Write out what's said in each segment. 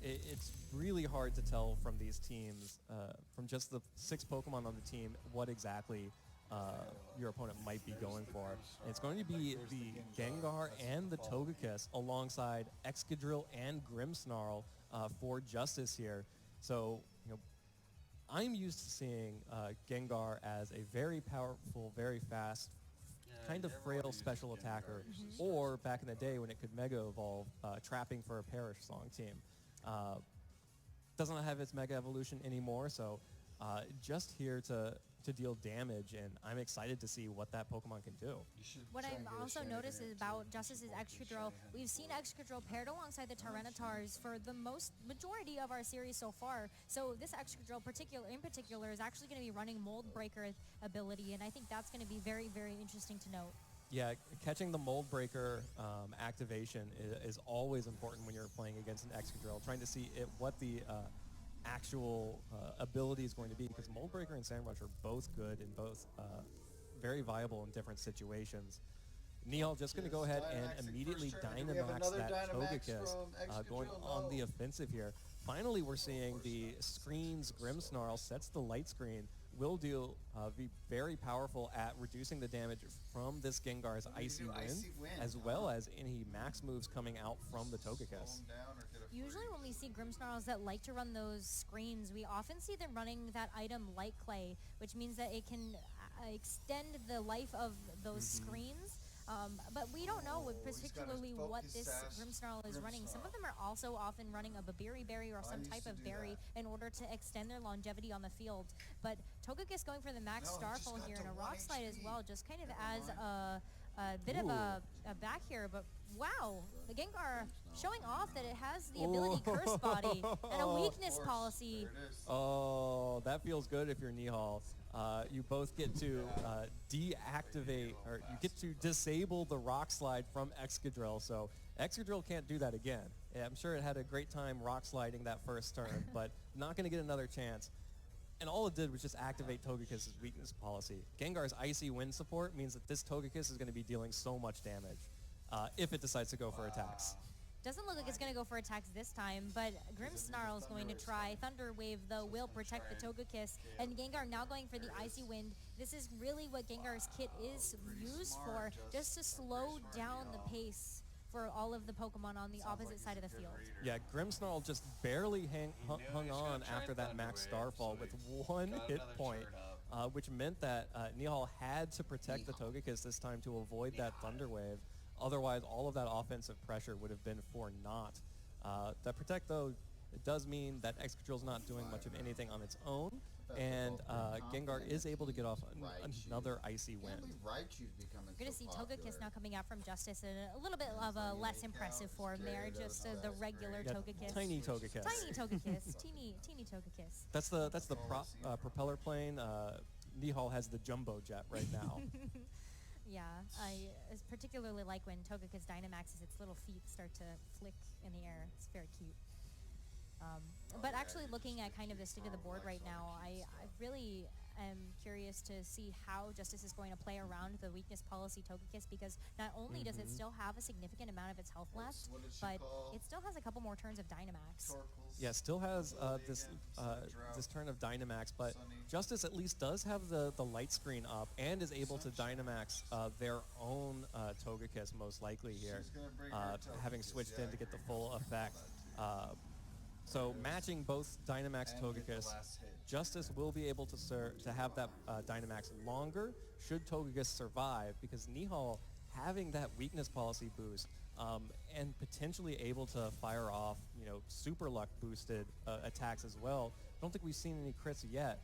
it's really hard to tell from these teams, from just the 6 Pokemon on the team, what exactly your opponent might be going for. And it's going to be the Gengar and the Togekiss alongside Excadrill and Grimmsnarl for Justice here. So, I'm used to seeing Gengar as a very powerful, very fast, kind of frail special attacker, or back in the day when it could Mega Evolve, trapping for a Perish Song team. Doesn't have its Mega Evolution anymore, so just here to deal damage, and I'm excited to see what that Pokemon can do. What I've also noticed is about Justice's Excadrill, we've seen Excadrill paired alongside the Tyrannotars for the majority of our series so far. So this Excadrill in particular is actually going to be running Mold Breaker ability, and I think that's going to be very, very interesting to note. Yeah, catching the Mold Breaker activation is always important when you're playing against an Excadrill, trying to see what the actual ability is going to be, because Mold Breaker and Sandrush are both good and both very viable in different situations. Nihal just going to go ahead and immediately Dynamax that Togekiss, going on the offensive here. Finally, we're seeing the screen's Grimmsnarl sets the light screen, will be very powerful at reducing the damage from this Gengar's Icy Wind, as well as any max moves coming out from the Togekiss. Usually when we see Grimmsnarls that like to run those screens, we often see them running that item Light Clay, which means that it can extend the life of those screens. But we don't know particularly what this Grimmsnarl is running. Some of them are also often running a Babiri Berry or some type of berry in order to extend their longevity on the field. But Togekiss going for the Max Starfall here and a Rock Slide as well, just kind of as a bit of a back here. But wow, the Gengar showing off that it has the ability Curse Body and a weakness policy. Oh, that feels good if you're Nihal. You both get to deactivate, or you get to disable the Rock Slide from Excadrill, so Excadrill can't do that again. I'm sure it had a great time Rock Sliding that first turn, but not going to get another chance. And all it did was just activate Togekiss's weakness policy. Gengar's Icy Wind support means that this Togekiss is going to be dealing so much damage if it decides to go for attacks. Doesn't look like it's going to go for attacks this time, but Grimmsnarl is going to try. Thunder Wave, though, will protect the Togekiss. And Gengar now going for the Icy Wind. This is really what Gengar's kit is used for, just to slow down the pace for all of the Pokemon on the opposite side of the field. Yeah, Grimmsnarl just barely hung on after that Max Starfall with 1 hit point, which meant that Nihal had to protect the Togekiss this time to avoid that Thunder Wave. Otherwise, all of that offensive pressure would have been for naught. That Protect, though, it does mean that Excadrill's not doing much of anything on its own, and Gengar is able to get off another Icy Wind. We're going to see Togekiss now coming out from Justice in a little bit of a less impressive form there, just the regular Togekiss. Tiny Togekiss. Tiny Togekiss. teeny Togekiss. That's the propeller plane. Nihal has the Jumbo Jet right now. Yeah, I particularly like when Togekiss Dynamaxes, its little feet start to flick in the air. It's very cute. But actually looking at kind of the state of the board right now, I really am curious to see how Justice is going to play around the weakness policy Togekiss, because not only does it still have a significant amount of its health left, but it still has a couple more turns of Dynamax. Yeah, still has this turn of Dynamax, but Justice at least does have the light screen up and is able to Dynamax their own Togekiss most likely here, having switched in to get the full effect. So matching both Dynamax Togekiss, Justice will be able to have that Dynamax longer should Togekiss survive, because Nihal having that weakness policy boost and potentially able to fire off, super luck boosted attacks as well. I don't think we've seen any crits yet,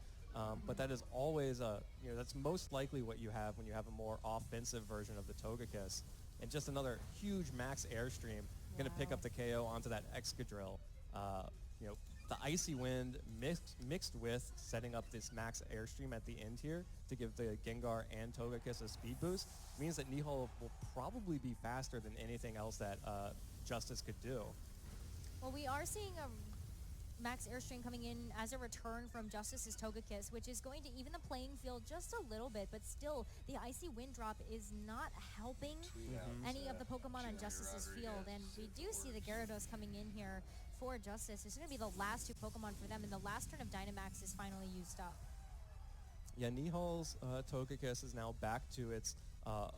but that is always that's most likely what you have when you have a more offensive version of the Togekiss. And just another huge max airstream, going to pick up the KO onto that Excadrill. The Icy Wind mixed with setting up this max airstream at the end here to give the Gengar and Togekiss a speed boost means that Nihal will probably be faster than anything else that Justice could do. Well, we are seeing a max airstream coming in as a return from Justice's Togekiss, which is going to even the playing field just a little bit, but still the Icy Wind drop is not helping any of the Pokemon on Justice's field, and we do see the Gyarados coming in here for Justice. It's going to be the last two Pokemon for them, and the last turn of Dynamax is finally used up. Yeah, Nihal's Togekiss is now back to its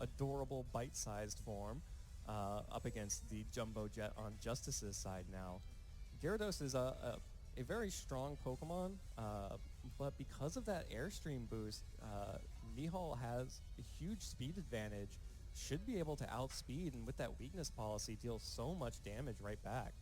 adorable bite-sized form up against the Jumbo Jet on Justice's side now. Gyarados is a very strong Pokemon, but because of that Airstream boost, Nihal has a huge speed advantage, should be able to outspeed, and with that weakness policy, deal so much damage right back.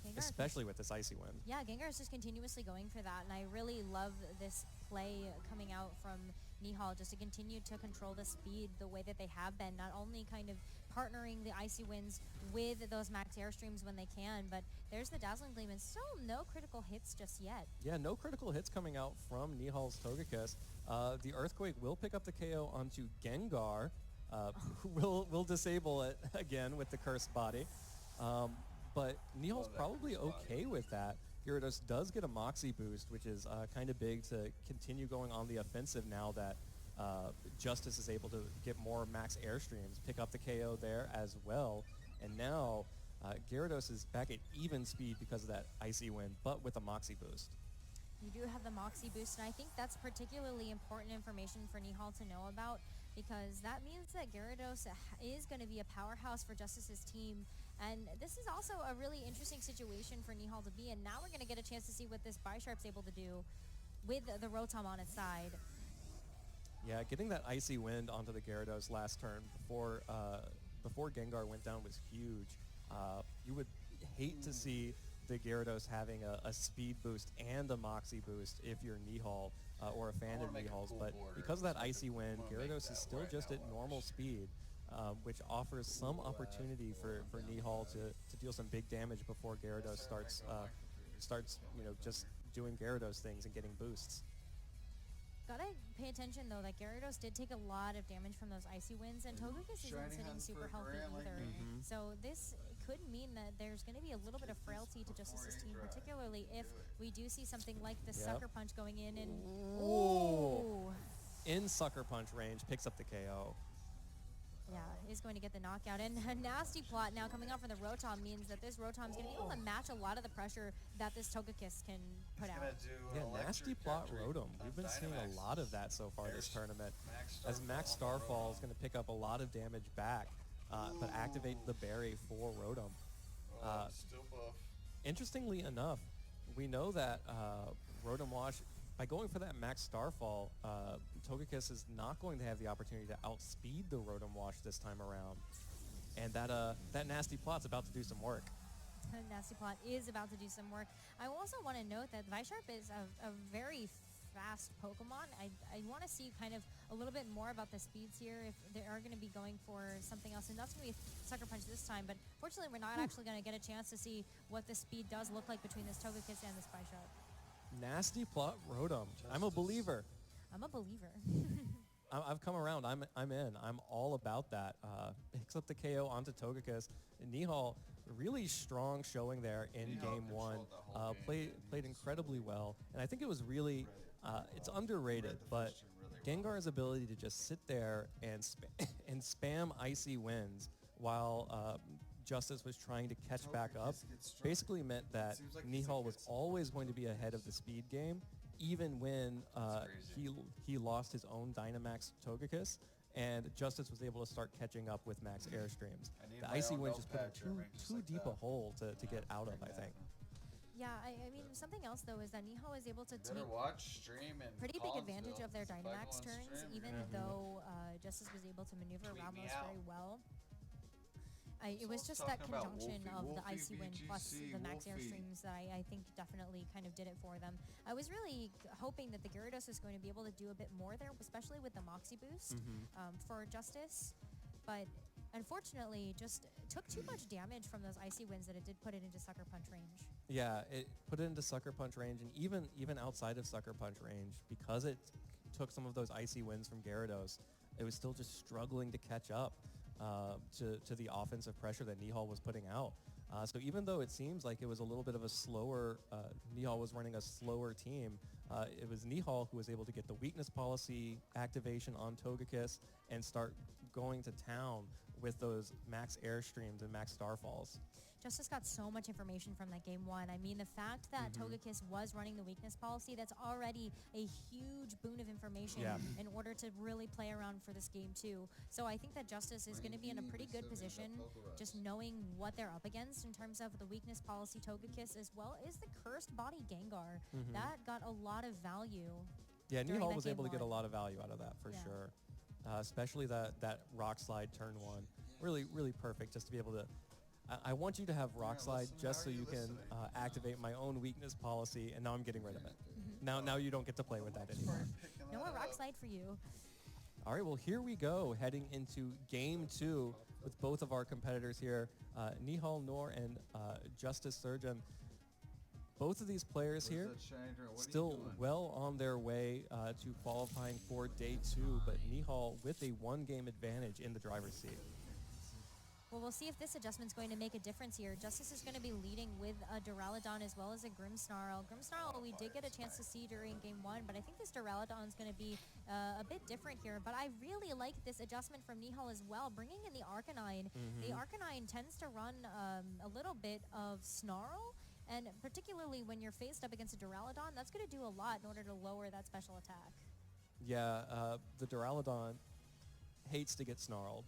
Gengar Especially with this Icy Wind. Yeah, Gengar is just continuously going for that, and I really love this play coming out from Nihal just to continue to control the speed the way that they have been, not only kind of partnering the Icy Winds with those max Airstreams when they can, but there's the Dazzling Gleam, and still no critical hits just yet. Yeah, no critical hits coming out from Nihal's Togekiss. The Earthquake will pick up the KO onto Gengar, who will disable it again with the Cursed Body. But Nihal's probably okay with that. Gyarados does get a Moxie boost, which is kind of big to continue going on the offensive now that Justice is able to get more max Airstreams, pick up the KO there as well. And now Gyarados is back at even speed because of that Icy Wind, but with a Moxie boost. You do have the Moxie boost, and I think that's particularly important information for Nihal to know about, because that means that Gyarados is going to be a powerhouse for Justice's team. And this is also a really interesting situation for Nihal to be in. Now we're going to get a chance to see what this Bisharp's able to do with the Rotom on its side. Yeah, getting that Icy Wind onto the Gyarados last turn before Gengar went down was huge. You would hate to see the Gyarados having a speed boost and a Moxie boost if you're Nihal or a fan of Nihal's, but because of that Icy Wind, Gyarados is still just at normal speed, which offers some opportunity for Nihal to deal some big damage before Gyarados starts just doing Gyarados things and getting boosts. Gotta pay attention though that Gyarados did take a lot of damage from those Icy Winds, and Togekiss isn't sitting super healthy either. So this could mean that there's going to be a little bit of frailty to Justice's team, particularly if we do see something like the Sucker Punch going in and in Sucker Punch range, picks up the KO. Yeah, is going to get the knockout. And a nasty plot now coming out from the Rotom means that this Rotom is going to be able to match a lot of the pressure that this Togekiss can put out. Yeah, nasty plot Rotom. We've been seeing a lot of that so far this tournament. As Max Starfall is going to pick up a lot of damage back, but activate the berry for Rotom. Still buff. Interestingly enough, we know that Rotom Wash, by going for that Max Starfall, Togekiss is not going to have the opportunity to outspeed the Rotom Wash this time around. And that nasty plot's about to do some work. Nasty Plot is about to do some work. I also want to note that Visharp is a very fast Pokemon. I want to see kind of a little bit more about the speeds here, if they are going to be going for something else. And that's going to be Sucker Punch this time, but fortunately we're not actually going to get a chance to see what the speed does look like between this Togekiss and this Visharp. Nasty plot Rotom. I'm a believer. I'm a believer. I've come around. I'm in. I'm all about that. Picks up the KO onto Togekiss. Nihal, really strong showing there in game one. Played incredibly well. And I think it was really, it's underrated, but Gengar's ability to just sit there and spam Icy Winds while Justice was trying to catch back up basically meant that Nihal was always going to be ahead of the speed game, even when he lost his own Dynamax Togekiss, and Justice was able to start catching up with max Airstreams. The Icy Wind just put him too deep a hole to get out of, I think. Yeah, I mean, something else, though, is that Nihal is able to take pretty big Collinsville. advantage of their It's a Dynamax cycle on turns, stream, even though Justice was able to maneuver around me those out. very well. It was just that conjunction of the Icy Wind plus the max Airstreams that I think definitely kind of did it for them. I was really hoping that the Gyarados was going to be able to do a bit more there, especially with the Moxie boost for Justice. But unfortunately, just took too much damage from those Icy Winds that it did put it into Sucker Punch range. Yeah, it put it into Sucker Punch range, and even outside of Sucker Punch range, because it took some of those Icy Winds from Gyarados, it was still just struggling to catch up to the offensive pressure that Nihal was putting out. So even though it seems like it was a little bit of a slower, Nihal was running a slower team, it was Nihal who was able to get the weakness policy activation on Togekiss and start going to town with those max Airstreams and max Starfalls. Justice got so much information from that game one. I mean, the fact that Togekiss was running the weakness policy, that's already a huge boon of information in order to really play around for this game two. So I think that Justice is going to be in a pretty good position, just knowing what they're up against in terms of the weakness policy Togekiss, as well as the cursed body Gengar. That got a lot of value. Yeah, during Nihal that was game able to get a one. lot of value out of that for Yeah. sure. Especially that rock slide turn one. Really, really perfect just to be able to... I want you to have rock slide listen, just how so are you you can listening? activate my own weakness policy, and now I'm getting rid of it. Now you don't get to play with that anymore. No more rock slide for you. All right, well, here we go, heading into game two with both of our competitors here, Nihal Noor and Justice Surgeon. Both of these players here still well on their way to qualifying for day two, but Nihal with a one-game advantage in the driver's seat. Well, we'll see if this adjustment's going to make a difference here. Justice is going to be leading with a Duraludon as well as a Grimmsnarl. Grimmsnarl we did get a chance to see during game one, but I think this Duraludon is going to be a bit different here. But I really like this adjustment from Nihal as well, bringing in the Arcanine. The Arcanine tends to run a little bit of Snarl, and particularly when you're faced up against a Duraludon, that's going to do a lot in order to lower that special attack. Yeah, the Duraludon hates to get snarled.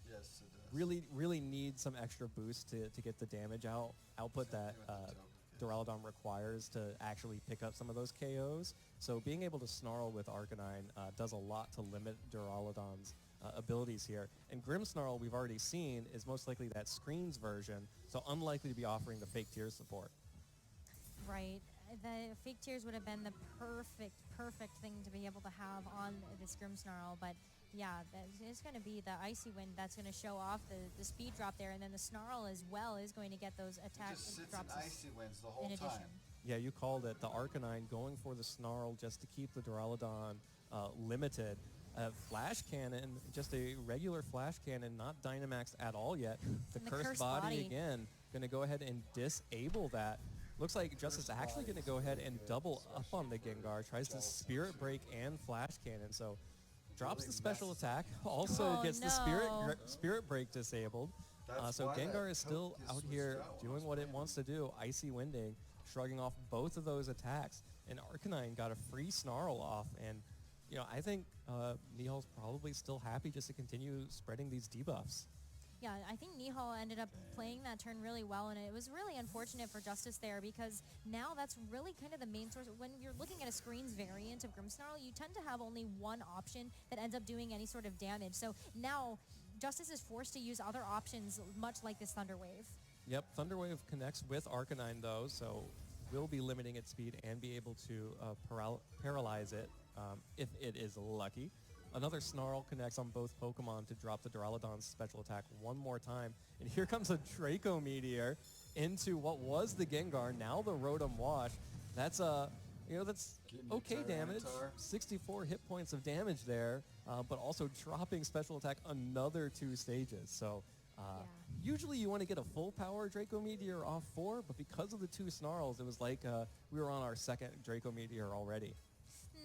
Yes, it does. Really need some extra boost to get the damage output that Duraludon requires to actually pick up some of those KOs. So being able to snarl with Arcanine does a lot to limit Duraludon's abilities here. And Grimmsnarl, we've already seen, is most likely that screens version, so unlikely to be offering the fake tears support. Right. The fake tears would have been the perfect thing to be able to have on this Grimmsnarl, but yeah, it's going to be the Icy Wind that's going to show off the speed drop there, and then the Snarl as well is going to get those attack It just sits in drops Icy Winds the whole in addition. time. Yeah, you called it. The Arcanine going for the Snarl just to keep the Duraludon limited. Flash Cannon, just a regular Flash Cannon, not Dynamax at all yet. The And the Cursed Cursed Body Body. again, going to go ahead and disable that. Looks like Justice actually going to go ahead and double up on the Gengar. Tries to Spirit Break and Flash Cannon, so drops the special attack. Also Oh, gets the Spirit Break disabled. That's So why that Gengar is still Coke is out switched here out when doing I what was it wants to do. Icy Winding, shrugging off both of those attacks. And Arcanine got a free Snarl off. And, you know, I think Nihal's probably still happy just to continue spreading these debuffs. Yeah, I think Nihal ended up playing that turn really well, and it was really unfortunate for Justice there because now that's really kind of the main source. When you're looking at a screens variant of Grimmsnarl, you tend to have only one option that ends up doing any sort of damage. So now Justice is forced to use other options, much like this Thunder Wave. Yep, Thunder Wave connects with Arcanine, though, so will be limiting its speed and be able to paralyze it if it is lucky. Another Snarl connects on both Pokemon to drop the Duraludon's special attack one more time. And here comes a Draco Meteor into what was the Gengar, now the Rotom Wash. That's that's Getting your okay damage. Tyranitar. 64 hit points of damage there, but also dropping special attack another 2 stages. So usually you want to get a full power Draco Meteor off 4, but because of the 2 Snarls, it was like we were on our second Draco Meteor already.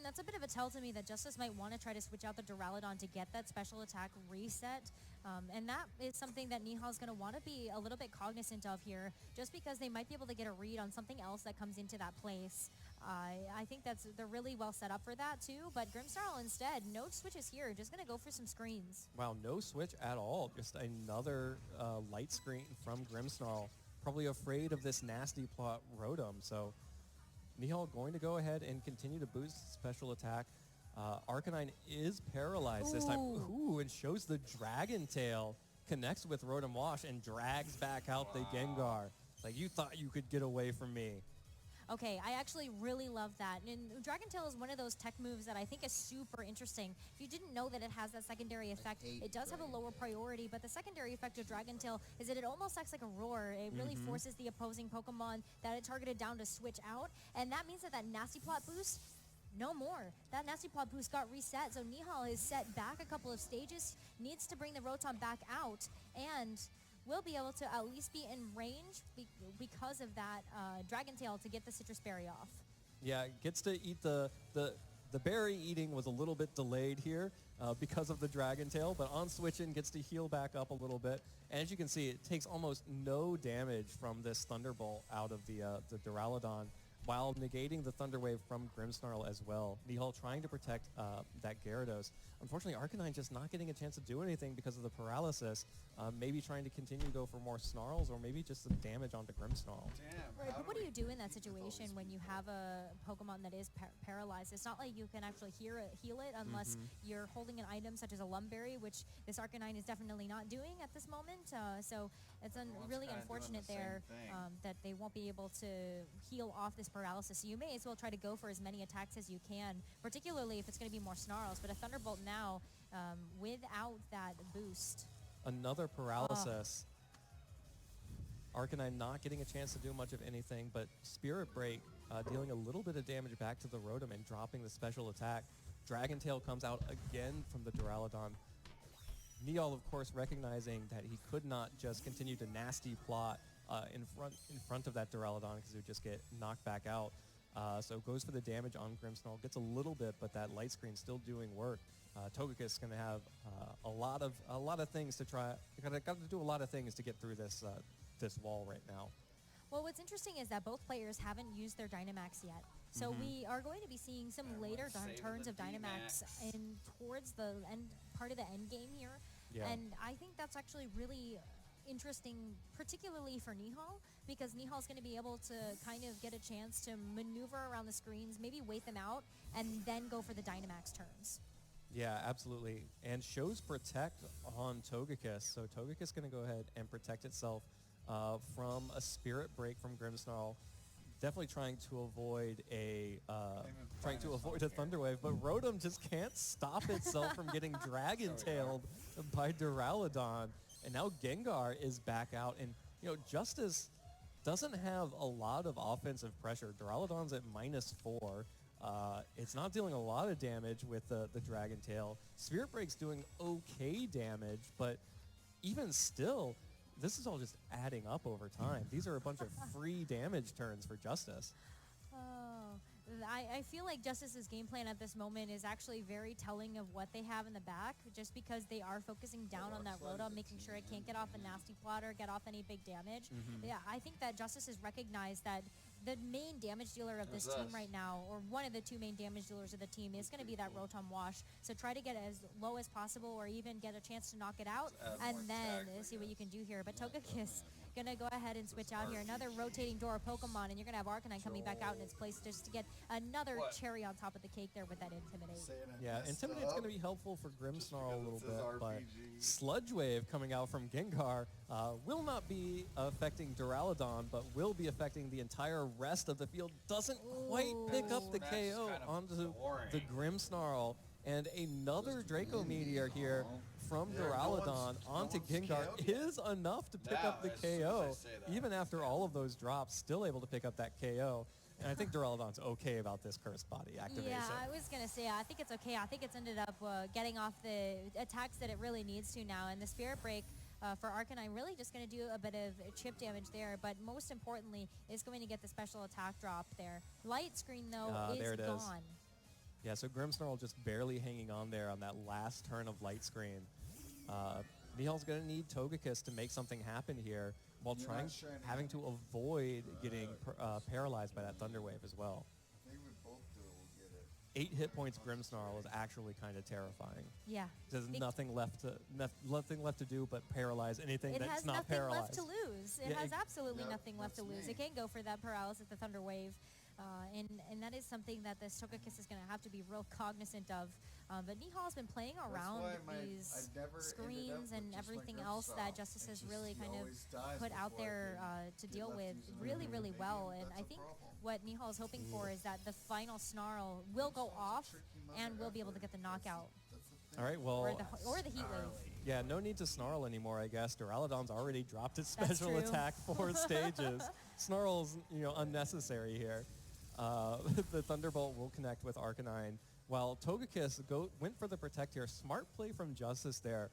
That's a bit of a tell to me that Justice might want to try to switch out the Duraludon to get that special attack reset. And that is something that Nihal's going to want to be a little bit cognizant of here, just because they might be able to get a read on something else that comes into that place. I think they're really well set up for that too, but Grimmsnarl instead, no switches here, just going to go for some screens. Wow, no switch at all. Just another light screen from Grimmsnarl. Probably afraid of this nasty plot Rotom, so Nihal going to go ahead and continue to boost special attack. Arcanine is paralyzed this time. Ooh, and shows the Dragon Tail. Connects with Rotom Wash and drags back out the Gengar. Like, you thought you could get away from me. Okay, I actually really love that. And Dragon Tail is one of those tech moves that I think is super interesting. If you didn't know that it has that secondary effect, it does have a lower priority, but the secondary effect of Dragon Tail is that it almost acts like a roar. It really forces the opposing Pokemon that it targeted down to switch out, and that means that Nasty Plot boost, no more. That Nasty Plot boost got reset, so Nihal is set back a couple of stages, needs to bring the Rotom back out, and will be able to at least be in range because of that Dragon Tail to get the Citrus Berry off. Yeah, gets to eat the berry eating was a little bit delayed here. because of the Dragon Tail, but on switch-in gets to heal back up a little bit. And as you can see, it takes almost no damage from this Thunderbolt out of the Duraludon, while negating the Thunder Wave from Grimmsnarl as well. Nihal trying to protect that Gyarados. Unfortunately, Arcanine just not getting a chance to do anything because of the paralysis. Maybe trying to continue to go for more Snarls, or maybe just some damage onto Grimmsnarl. Right, but what do you do in that situation when you have a Pokemon that is paralyzed? It's not like you can actually heal it unless you're holding an item such as a Lumberry, which this Arcanine is definitely not doing at this moment. So it's really unfortunate there that they won't be able to heal off this paralysis. So you may as well try to go for as many attacks as you can, particularly if it's going to be more Snarls. But a Thunderbolt now without that boost. Another paralysis. Arcanine not getting a chance to do much of anything, but Spirit Break dealing a little bit of damage back to the Rotom and dropping the special attack. Dragon Tail comes out again from the Duraludon. Nihal, of course, recognizing that he could not just continue to nasty plot in front of that Duraludon because he would just get knocked back out. So goes for the damage on Grimmsnarl, gets a little bit, but that light screen still doing work. Togekiss is going to have a lot of things to try. Got to do a lot of things to get through this wall right now. Well, what's interesting is that both players haven't used their Dynamax yet. So we are going to be seeing some later turns of Dynamax in towards the end part of the end game here. Yeah. And I think that's actually really interesting, particularly for Nihal, because Nihal's going to be able to kind of get a chance to maneuver around the screens, maybe wait them out, and then go for the Dynamax turns. Yeah, absolutely. And shows Protect on Togekiss. So Togekiss going to go ahead and protect itself from a Spirit Break from Grimmsnarl. Definitely trying to avoid a Thunder Wave, but Rotom just can't stop itself from getting Dragon Tailed by Duraludon. And now Gengar is back out, and Justice doesn't have a lot of offensive pressure. Duraludon's at -4. It's not dealing a lot of damage with the Dragon Tail. Spirit Break's doing okay damage, but even still, this is all just adding up over time. These are a bunch of free damage turns for Justice. Oh, I feel like Justice's game plan at this moment is actually very telling of what they have in the back, just because they are focusing down on that Rotom, making sure it can't get off a nasty plotter, get off any big damage. Yeah, I think that Justice has recognized that the main damage dealer of this team right now, or one of the two main damage dealers of the team, is going to be that Rotom Wash. So try to get as low as possible, or even get a chance to knock it out, and then see what you can do here. But Togekiss going to go ahead and switch out here. Another rotating door of Pokemon, and you're going to have Arcanine coming back out in its place just to get another cherry on top of the cake there with that Intimidate. Yeah, Intimidate's going to be helpful for Grimmsnarl a little bit, but Sludge Wave coming out from Gengar will not be affecting Duraludon, but will be affecting the entire rest of the field. Doesn't quite pick up the KO onto the Grimmsnarl, and another Draco Meteor here from Duraludon onto Gengar is enough to pick up the KO. Even after all of those drops, still able to pick up that KO. And I think Duraludon's okay about this Curse Body activation. Yeah, I was going to say, I think it's okay. I think it's ended up getting off the attacks that it really needs to now. And the Spirit Break for Arcanine really just going to do a bit of chip damage there. But most importantly, is going to get the special attack drop there. Light Screen, though, is gone. Yeah, so Grimmsnarl just barely hanging on there on that last turn of Light Screen. Nihal's going to need Togekiss to make something happen here while having to avoid getting paralyzed by that Thunder Wave as well. I think we both do it, we'll get it. 8 hit points Grimmsnarl is actually kind of terrifying. Yeah. There's nothing left to do but paralyze anything that's not paralyzed. It has nothing left to lose. It has absolutely nothing left to lose. It can't go for that paralysis, the Thunder Wave. And that is something that this Togekiss is going to have to be real cognizant of. But Nihal's been playing around these screens and everything else that Justice has really kind of put out there to deal with really, really well. And I think what Nihal is hoping for is that the final Snarl will go off and we'll be able to get the knockout. All right, well... Or the Heat Wave. Yeah, no need to Snarl anymore, I guess. Duraludon's already dropped its special attack 4 stages. Snarl's, unnecessary here. The Thunderbolt will connect with Arcanine, while Togekiss went for the Protect here. Smart play from Justice there,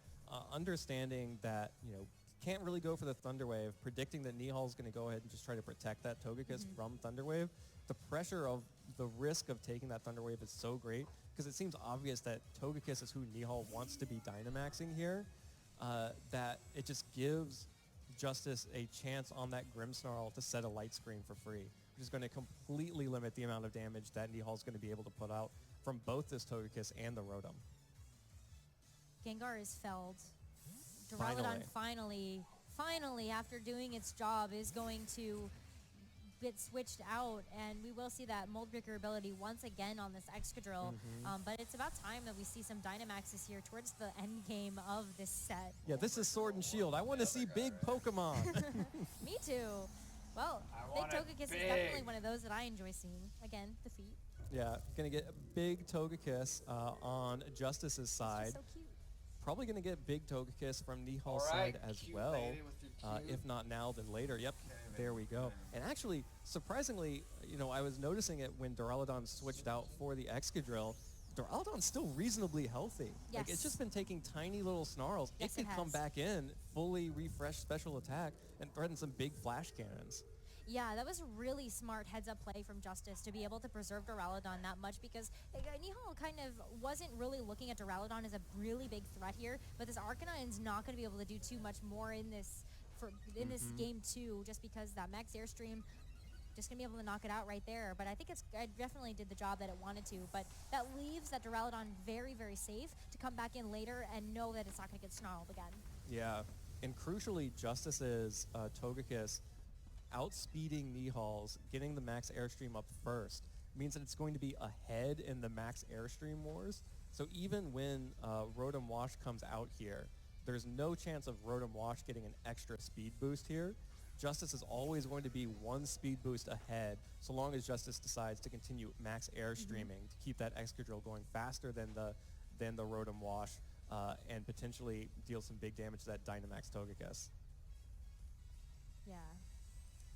understanding that, can't really go for the Thunder Wave, predicting that Nihal's going to go ahead and just try to protect that Togekiss from Thunder Wave. The pressure of the risk of taking that Thunder Wave is so great because it seems obvious that Togekiss is who Nihal wants to be Dynamaxing here, that it just gives Justice a chance on that Grimmsnarl to set a light screen for free, which is going to completely limit the amount of damage that Nihal's going to be able to put out from both this Togekiss and the Rotom. Gengar is felled. Duraludon finally, after doing its job, is going to get switched out, and we will see that Mold Breaker ability once again on this Excadrill. But it's about time that we see some Dynamaxes here towards the end game of this set. Yeah, this is Sword and Shield. I want to see big Pokemon. Me too. Well, Big Togekiss is definitely one of those that I enjoy seeing. Again, defeat. Yeah, going to get a big Togekiss on Justice's side. So cute. Probably going to get big Togekiss from Nihal's side as well. If not now, then later. Yep, there we go. And actually, surprisingly, I was noticing it when Duraludon switched out for the Excadrill. Duraludon's still reasonably healthy. Yes. Like, it's just been taking tiny little snarls. Yes, it could come back in, fully refresh special attack, and threaten some big flash cannons. Yeah, that was a really smart heads-up play from Justice to be able to preserve Duraludon that much, because Nihal kind of wasn't really looking at Duraludon as a really big threat here, but this Arcanine's not going to be able to do too much more in this this game too, just because that Max Airstream just going to be able to knock it out right there. But I think it definitely did the job that it wanted to, but that leaves that Duraludon very, very safe to come back in later and know that it's not going to get snarled again. Yeah, and crucially, Justice's Togekiss outspeeding Nihal's, getting the Max Airstream up first, means that it's going to be ahead in the Max Airstream wars. So even when Rotom Wash comes out here, there's no chance of Rotom Wash getting an extra speed boost here. Justice is always going to be one speed boost ahead, so long as Justice decides to continue Max Airstreaming to keep that Excadrill going faster than the Rotom Wash, and potentially deal some big damage to that Dynamax Togekiss. Yeah.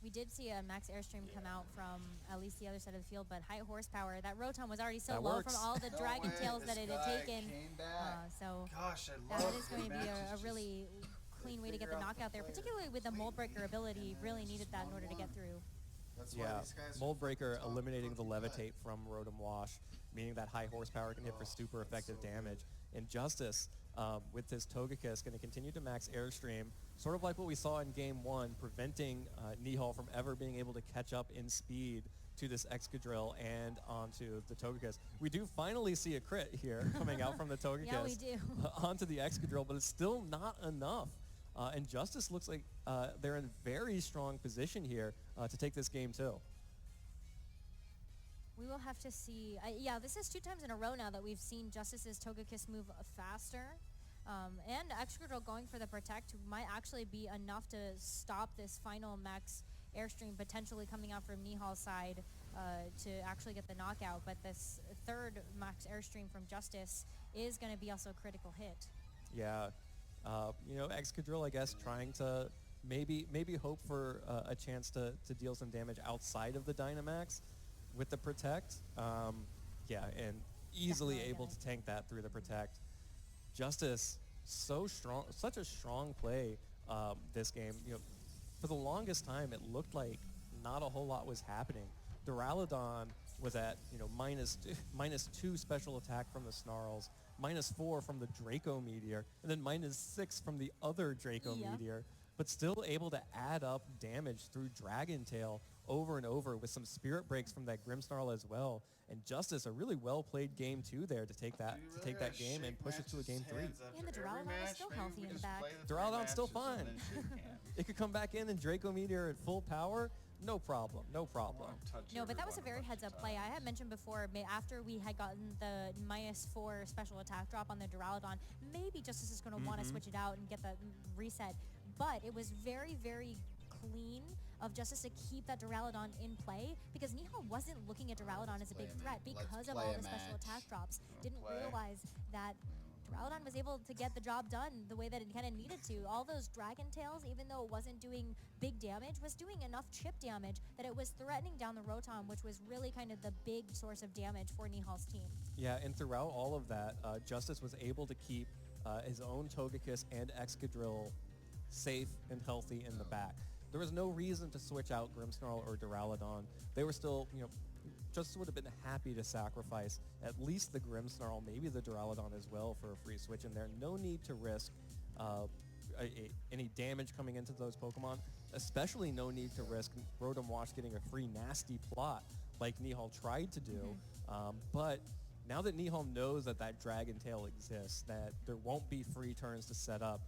We did see a Max Airstream come out from at least the other side of the field, but high horsepower. That Rotom was already so low from all the Dragon Tails that it had taken. So Gosh, that is going to be a really clean way to get the knockout there, particularly with the Mold Breaker ability. Really needed that in order to get through. Mold Breaker eliminating the Levitate from Rotom Wash, meaning that high horsepower can hit for super effective damage. And Justice, with his Togekiss, going to continue to max Airstream, sort of like what we saw in Game 1, preventing Nihal from ever being able to catch up in speed to this Excadrill and onto the Togekiss. We do finally see a crit here coming out from the Togekiss. Yeah, we do. Onto the Excadrill, but it's still not enough. And Justice looks like they're in very strong position here to take this game too. We will have to see. Yeah, this is 2 times in a row now that we've seen Justice's Togekiss move faster. And Excadrill going for the Protect might actually be enough to stop this final Max Airstream potentially coming out from Nihal's side to actually get the knockout. But this third Max Airstream from Justice is going to be also a critical hit. Yeah. Excadrill, I guess, trying to maybe hope for a chance to deal some damage outside of the Dynamax with the Protect. And easily able to tank that through the Protect. Justice, so strong, such a strong play this game. For the longest time, it looked like not a whole lot was happening. Duraludon was at -2 special attack from the Snarls, -4 from the Draco Meteor, and then -6 from the other Draco Meteor, but still able to add up damage through Dragon Tail over and over with some Spirit Breaks from that Grimmsnarl as well. And Justice, a really well-played game 2 there to take that game and push it to a game 3. And the Duraludon is still healthy in the back. Duraludon's still fine. It could come back in and Draco Meteor at full power. No problem. No, but that was a very heads-up play. I had mentioned before, after we had gotten the -4 special attack drop on the Duraludon, maybe Justice is going to want to switch it out and get the reset. But it was very, very clean of Justice to keep that Duraludon in play, because Nihal wasn't looking at Duraludon as a big threat because of all the special attack drops. Didn't realize that Duraludon was able to get the job done the way that it kind of needed to. All those Dragon Tails, even though it wasn't doing big damage, was doing enough chip damage that it was threatening down the Rotom, which was really kind of the big source of damage for Nihal's team. Yeah, and throughout all of that, Justice was able to keep his own Togekiss and Excadrill safe and healthy in the back. There was no reason to switch out Grimmsnarl or Duraludon. They were still, Justice would have been happy to sacrifice at least the Grimmsnarl, maybe the Duraludon as well for a free switch in there. No need to risk any damage coming into those Pokemon, especially no need to risk Rotom Wash getting a free nasty plot like Nihal tried to do. But now that Nihal knows that that Dragon Tail exists, that there won't be free turns to set up,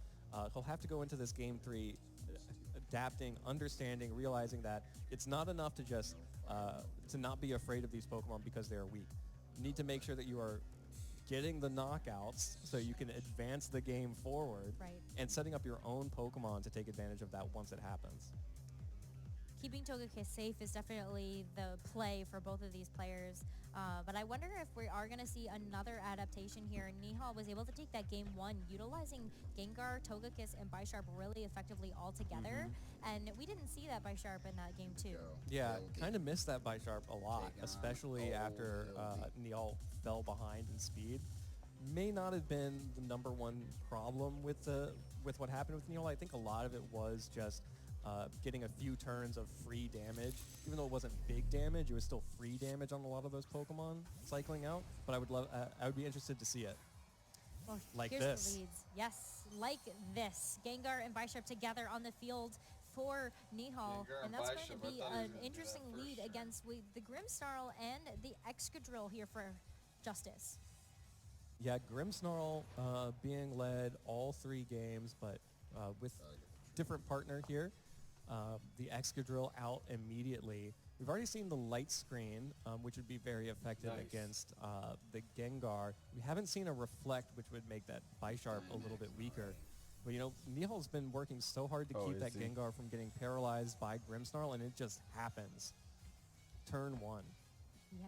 he'll have to go into this Game 3 adapting, understanding, realizing that it's not enough to just to not be afraid of these Pokemon because they're weak. You need to make sure that you are getting the knockouts so you can advance the game forward, and setting up your own Pokemon to take advantage of that once it happens. Keeping Togekiss safe is definitely the play for both of these players. But I wonder if we are going to see another adaptation here. Nihal was able to take that game 1 utilizing Gengar, Togekiss, and Bisharp really effectively all together. And we didn't see that Bisharp in that game 2. Yeah, kind of missed that Bisharp a lot, especially after Nihal fell behind in speed. May not have been the number one problem with what happened with Nihal. I think a lot of it was just getting a few turns of free damage. Even though it wasn't big damage, it was still free damage on a lot of those Pokemon cycling out. But I would be interested to see it. Well, like here's this. the leads. Yes, like this. Gengar and Bisharp together on the field for Nihal. And that's going to be an interesting lead against the Grimmsnarl and the Excadrill here for Justice. Yeah, Grimmsnarl being led all 3 games, but with different partner here. The Excadrill out immediately. We've already seen the light screen, which would be very effective against the Gengar. We haven't seen a Reflect, which would make that Bisharp a little bit weaker. But, Nihal's been working so hard to keep that Gengar from getting paralyzed by Grimmsnarl, and it just happens. Turn 1. Yeah.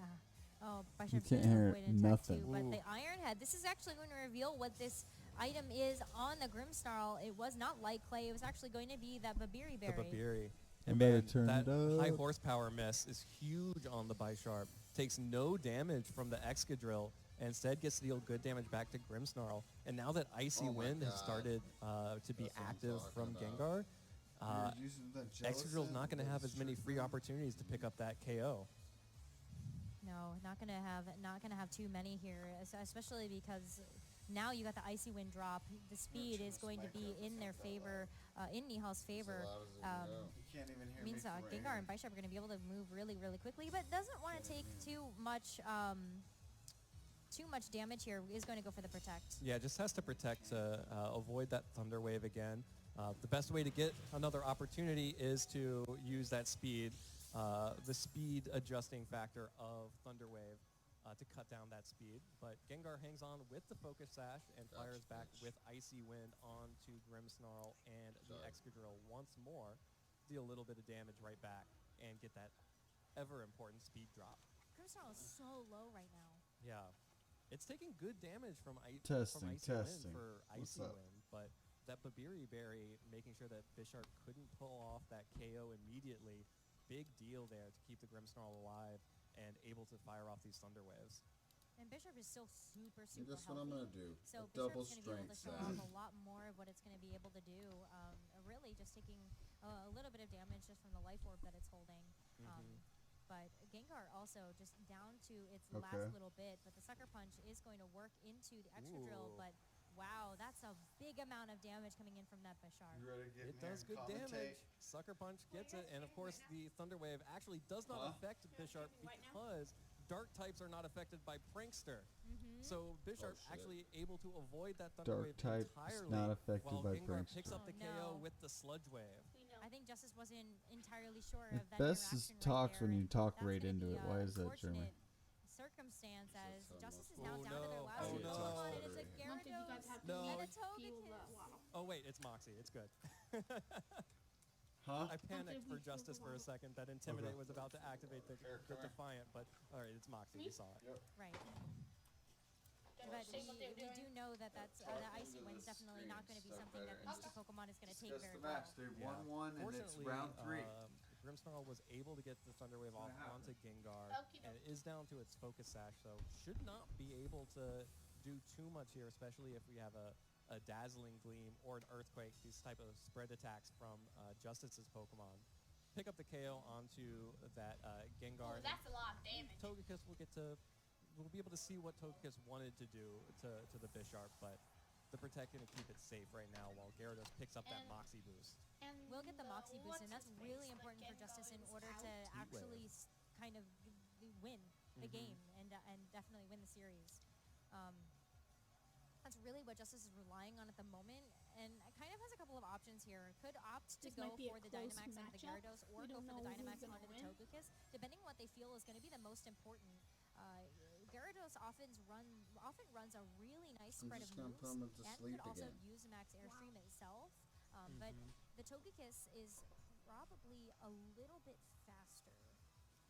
Oh, Bisharp's can't going to hear avoid an attack too. But Ooh. the Iron Head, this is actually going to reveal what this item is on the Grimmsnarl. It was not Light Clay. It was actually going to be that Babiri Berry. The Babiri. And better man, turn that it up. high horsepower miss is huge on the Bisharp. Takes no damage from the Excadrill, and instead gets to deal good damage back to Grimmsnarl. And now that Icy Wind has started to be active from Gengar, Excadrill's not going to have as many free opportunities to pick up that KO. No, not gonna have too many here, especially because now you got the Icy Wind drop. The speed is going to be in their favor, in Nihal's favor. You can't even hear Means me from right Gengar here. and Bisharp are going to be able to move really, really quickly, but doesn't want to take too much damage here. Is going to go for the Protect. Yeah, just has to protect to avoid that Thunder Wave again. The best way to get another opportunity is to use that speed, the speed adjusting factor of Thunder Wave to cut down that speed. But Gengar hangs on with the Focus Sash and fires back with Icy Wind onto Grimmsnarl and the Excadrill once more. Deal a little bit of damage right back and get that ever important speed drop. Grimmsnarl is so low right now. Yeah. It's taking good damage from Icy Testing. Wind for What's Icy up? Wind, but that Babiri Berry making sure that Bisharp couldn't pull off that KO immediately. Big deal there to keep the Grimmsnarl alive and able to fire off these Thunder Waves. And Bisharp is still super See, that's healthy. what I'm going to do. So A double Bisharp's going to be able to strength show off sash. a lot more of what it's going to be able to do. Really just taking a little bit of damage just from the life orb that it's holding. But Gengar also just down to its last little bit. But the Sucker Punch is going to work into the Excadrill. But wow, that's a big amount of damage coming in from that Bisharp. You ready to get It in here does and good commentate? damage. Sucker Punch gets it, and of course the Thunder Wave actually does not affect Bisharp because Dark types are not affected by Prankster. So Bisharp shit. actually able to avoid that Thunder Dark Wave type is entirely, not affected while by Gengar Prankster. picks up the Oh, KO no. with the Sludge Wave. I think Justice wasn't entirely sure It of that best interaction is talks right when there, you and talk that's right gonna into be it. a Why is that, Jeremy? unfortunate circumstance as Just Justice is almost- now Oh, down to their no. last Oh, two no. Pokemon. It is a Did Did you guys Gyarados have to No. and a feel Togekiss. that? Wow. Oh wait, it's Moxie. It's good. Huh? I panicked we for feel Justice the for a wow. second. That Intimidate Okay. was about to activate the Here, come here. Defiant, but all right, it's Moxie. We saw it. Yep. Right. But we do know that that's the Icy Wind's definitely not going to be something that these two Pokemon is going to take Discuss very the match, well. dude. Yeah. 1-1, and it's Fortunately, round 3. Grimmsnarl was able to get the Thunder Wave off gonna onto Gengar, Okie and it is down to its Focus Sash, so should not be able to do too much here, especially if we have a Dazzling Gleam or an Earthquake, these type of spread attacks from Justice's Pokemon. Pick up the KO onto that Gengar. Oh, that's a lot of damage. Togekiss will get to, we'll be able to see what Togekiss wanted to do to the Bisharp, but the Protect going to keep it safe right now while Gyarados picks up that Moxie boost. And we'll get the Moxie boost, and that's really important for Justice in order to actually kind of win the game and definitely win the series. That's really what Justice is relying on at the moment, and it kind of has a couple of options here. Could opt to go for the Dynamax onto the Gyarados, or go for the Dynamax onto the Togekiss, depending on what they feel is going to be the most important. Gyarados often runs a really nice spread of moves, and could also use Max Airstream itself. But the Togekiss is probably a little bit faster.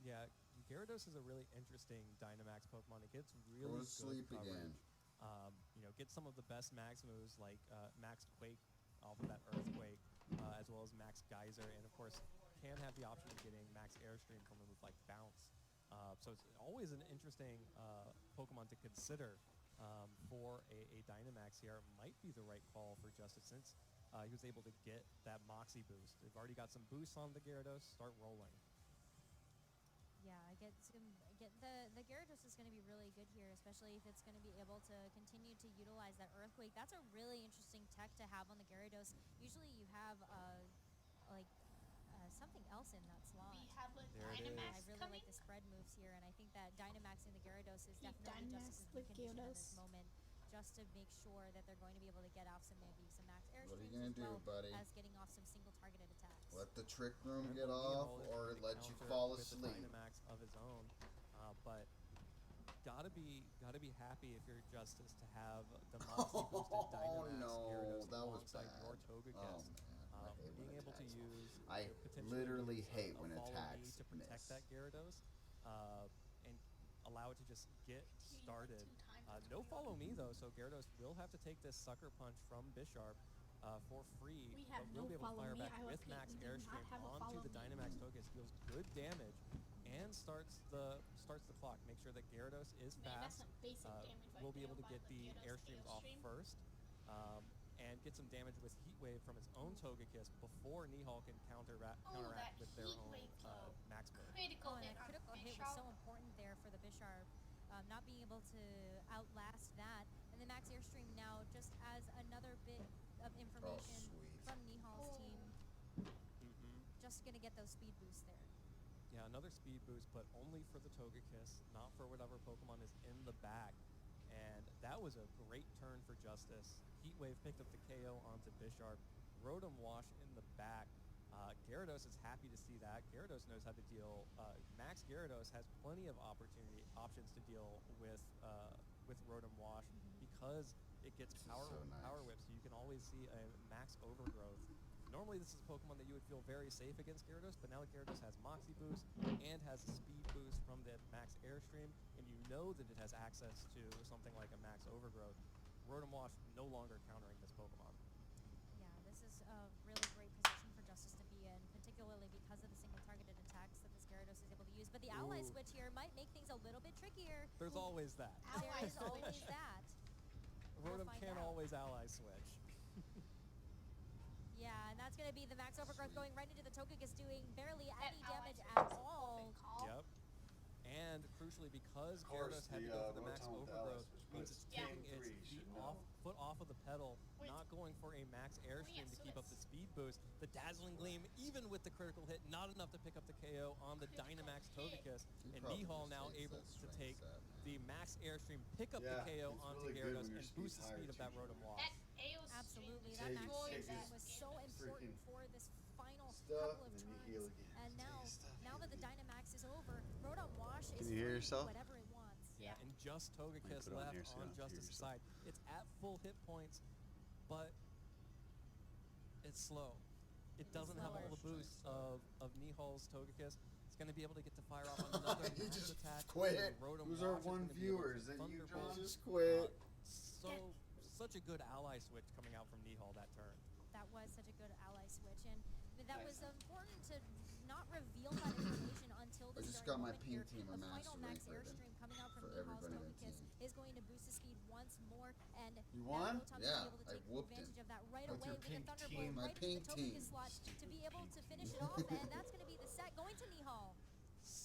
Yeah, Gyarados is a really interesting Dynamax Pokemon. It gets really good coverage. Get some of the best Max moves like Max Quake off of that Earthquake, as well as Max Geyser, and of course can have the option of getting Max Airstream from a move like Bounce. So it's always an interesting Pokemon to consider for a Dynamax here. Might be the right call for Justice since he was able to get that Moxie boost. They've already got some boosts on the Gyarados. Start rolling. Yeah, the Gyarados is going to be really good here, especially if it's going to be able to continue to utilize that Earthquake. That's a really interesting tech to have on the Gyarados. Usually you have something else in that slot. We have a There it Dynamax is. I really coming. like the spread moves here, and I think that Dynamaxing the Gyarados is definitely Justice's condition at this moment, just to make sure that they're going to be able to get off some Max Airstreams gonna as do, well buddy? as getting off some single targeted attacks. Let the Trick Room And get off, Neil is or gonna let you counter fall with the asleep. Dynamax of his own, but gotta be happy if you're Justice to have the Moxie boosted Dynamax Gyarados that was alongside bad. your Togekiss. Oh, man. I hate when Being able to attacks use I potentially literally use hate a when follow attacks me to protect miss. that Gyarados and allow it to just get started. No follow me though, so Gyarados will have to take this Sucker Punch from Bisharp for free. We have but will no be able to follow fire me. back I with repeat, Max we do not Airstream have a onto follow the me. Dynamax Togekiss. Deals good damage and starts the clock. Make sure that Gyarados is Man, that's fast. some basic damage right We'll be there able to by get the the Gyarados Airstreams off Airstream. first. And get some damage with Heat Wave from its own Togekiss before Nihal can counteract that with their Heat own Wave though. Max move. Critical And hit that on critical hit was so important there for the Bisharp. Not being able to outlast that. And the Max Airstream now just as another bit of information sweet. from Nihal's team. Mm-hmm. Just going to get those speed boosts there. Yeah, another speed boost, but only for the Togekiss, not for whatever Pokemon is in the back. And that was a great turn for Justice. Heat Wave picked up the KO onto Bisharp. Rotom Wash in the back. Gyarados is happy to see that. Gyarados knows how to deal. Max Gyarados has plenty of options to deal with Rotom Wash because it gets power whip. So you can always see a Max Overgrowth. Normally this is a Pokemon that you would feel very safe against Gyarados, but now that Gyarados has Moxie Boost and has a speed boost from the Max Airstream, and you know that it has access to something like a Max Overgrowth, Rotom Wash no longer countering this Pokemon. Yeah, this is a really great position for Justice to be in, particularly because of the single targeted attacks that this Gyarados is able to use. But the ally Ooh. switch here might make things a little bit trickier. There's always that. There is always that. Rotom find can't out. always ally switch. Yeah, and that's going to be the Max Overgrowth going right into the Togekiss, doing barely any ally damage switch at is a all. perfect call. Yep. And crucially, because Of course, Gyarados had to go for the Max Rotom with Ally Overgrowth, Switch, means but it's Yeah. taking its Game 3 feet should foot off of the pedal, Wait. not going for a Max Airstream yeah, to so keep up the it's- speed boost. The Dazzling Gleam, even with the critical hit, not enough to pick up the KO on the Critical Dynamax hit. Togekiss. He And probably Nihal just now hates able that to strength take set, man. the Max Airstream, pick up Yeah, the KO it's onto really good Gyarados, when your and speed's boost the speed higher, of that too. Rotom Wash. That AO Absolutely, Take that Max it- take Airstream it. was so important for this final Stuff, couple of and then you heal turns. again. And Take now, your stuff, now heal that the again. Dynamax is over, Rotom Wash is you hear free to do yourself? whatever it wants. Yeah, Yeah. and just Togekiss put it on left here so you on don't hear Justice's yourself. side. It's at full hit points, but it's slow. It doesn't have all slower. the boosts of Nihal's Togekiss. It's going to be able to get to fire off another You max just attack. quit. and Rotom Who's Wash our is one gonna be able to viewers? And you, Thunderbolt. John? Just quit. Such a good ally switch coming out from Nihal that turn. That was such a good ally switch, and that was important to not reveal that information until I this just very got my moment pink here. team The a final master Max rank rating Airstream coming out from for Nihal's everybody in the Togekiss team. is going to boost the speed once more, and You now won? Rotom's Yeah, going to be able to I take whooped advantage him. of that right With away your with a pink Thunderbolt team. My right into the pink team. Togekiss slot to be able to finish it off, and that's going to be the set going to Nihal.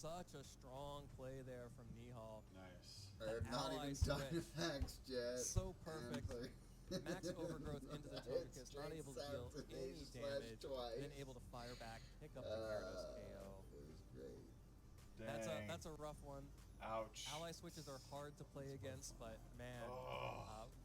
such a strong play there from Nihal. Nice. Not ally even switch. Dynamax Jet. So perfect. And Max overgrowth into the Togekiss, not straight able to deal any slash damage, twice. then able to fire back, pick up the Gyarados KO. It was great. Dang. That's a rough one. Ouch. Ally switches are hard to play against, but man,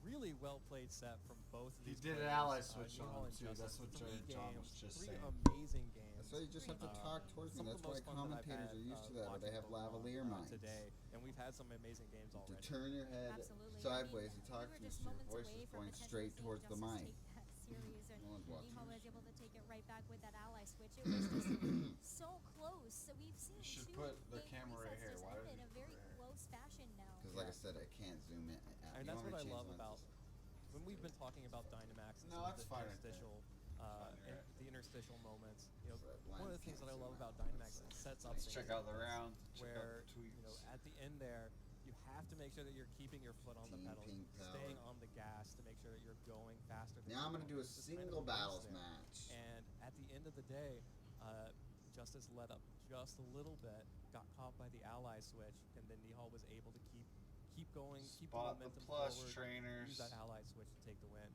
really well played set from both of He these did an players. ally switch Nihal on him and too. Justice. That's what Three John was games, just three saying. amazing games. That's why you just have to talk towards them. Some of That's the why most fun that I've commentators had, are used to that, or they have watching lavalier Pokemon, minds. today, and we've had some amazing games To already. turn your head Absolutely. sideways I and mean, talk we to were us, just your moments voice away is from going potentially straight seeing towards the Justice mic. take that series, and No one's watching. Nihal was able to take it right back with that ally switch. It was just so close. So we've seen You should two put the game camera right resets here. just Why end did in you a put very it here? close fashion now. Because like I said, I can't zoom in. And that's what I love about when we've been talking about Dynamax and No, some of that's the fine right there. interstitial, Fine, you're right. the interstitial moments. You know, So that one of the lens things that I can't love zoom about out. Dynamax is it sets up Let's things check out the like this, round. Check out where the tweets. you know at the end there you have to make sure that you're keeping your foot on the Team pedal, Pink Power. staying on the gas to make sure that you're going faster. Than Now I'm going going to do a It's just kind of single race battles there. match. And at the end of the day, Justice let up just a little bit, got caught by the ally switch, and then Nihal was able to keep going, keep the Spot the momentum plus forward, trainers. use that ally switch to take the win.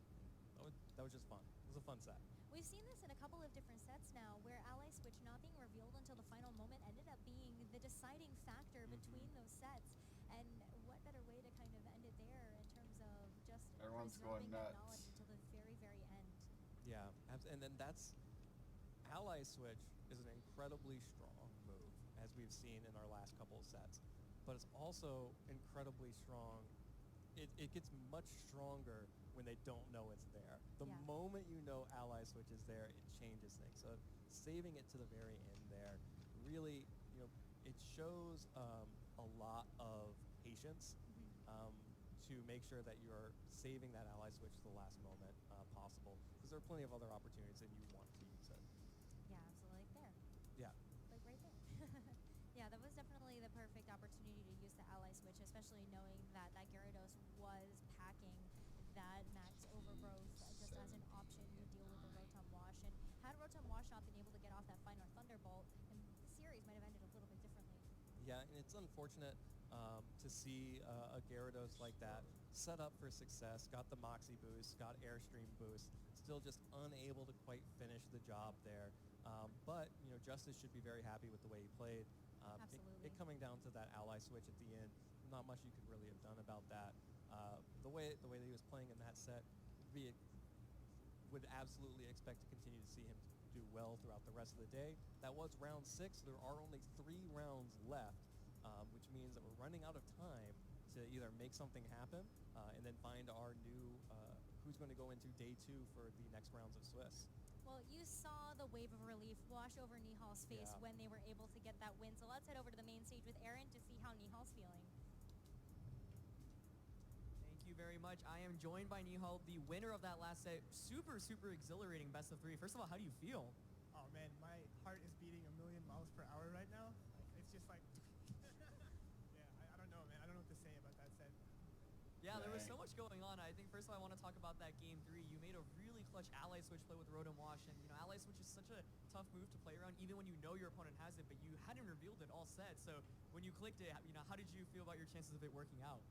That was just fun. It was a fun set. We've seen this in a couple of different sets now, where ally switch not being revealed until the final moment ended up being the deciding factor between those sets. And what better way to kind of end it there in terms of just Everyone's preserving going that nuts. knowledge until the very, very end. Yeah, and then that's ally switch is an incredibly strong move, as we've seen in our last couple of sets. But it's also incredibly strong. It gets much stronger when they don't know it's there. The Yeah. moment you know ally switch is there, it changes things. So saving it to the very end there, really, it shows a lot of patience to make sure that you're saving that ally switch to the last moment possible, because there are plenty of other opportunities and you want to use it. Yeah, absolutely. Like there. Yeah. Like right there. Yeah, that was definitely the perfect opportunity to use the ally switch, especially knowing that Gyarados was packing that max overgrowth just as an option to deal with the Rotom Wash. And had Rotom Wash not been able to get off that final Thunderbolt, and the series might have ended a little bit differently. Yeah, and it's unfortunate to see a Gyarados like that set up for success, got the Moxie boost, got Airstream boost, still just unable to quite finish the job there. But Justice should be very happy with the way he played. Absolutely. It coming down to that ally switch at the end, not much you could really have done about that. The way that he was playing in that set, would absolutely expect to continue to see him do well throughout the rest of the day. That was round 6. There are only 3 rounds left, which means that we're running out of time to either make something happen and then find our new who's going to go into day 2 for the next rounds of Swiss. Well, you saw the wave of relief wash over Nihal's face Yeah. when they were able to get that win. So let's head over to the main stage with Aaron to see how Nihal's feeling. Thank you very much. I am joined by Nihal, the winner of that last set. Super, super exhilarating best of 3. First of all, how do you feel? Oh man, my heart is beating 1,000,000 miles per hour right now. It's just like, yeah, I don't know, man. I don't know what to say about that set. Yeah, there was Dang. so much going on. I think first of all, I want to talk about that game 3. You made a really clutch ally switch play with Rotom Wash, and ally switch is such a tough move to play around, even when you know your opponent has it, but you hadn't revealed it all set. So when you clicked it, how did you feel about your chances of it working out?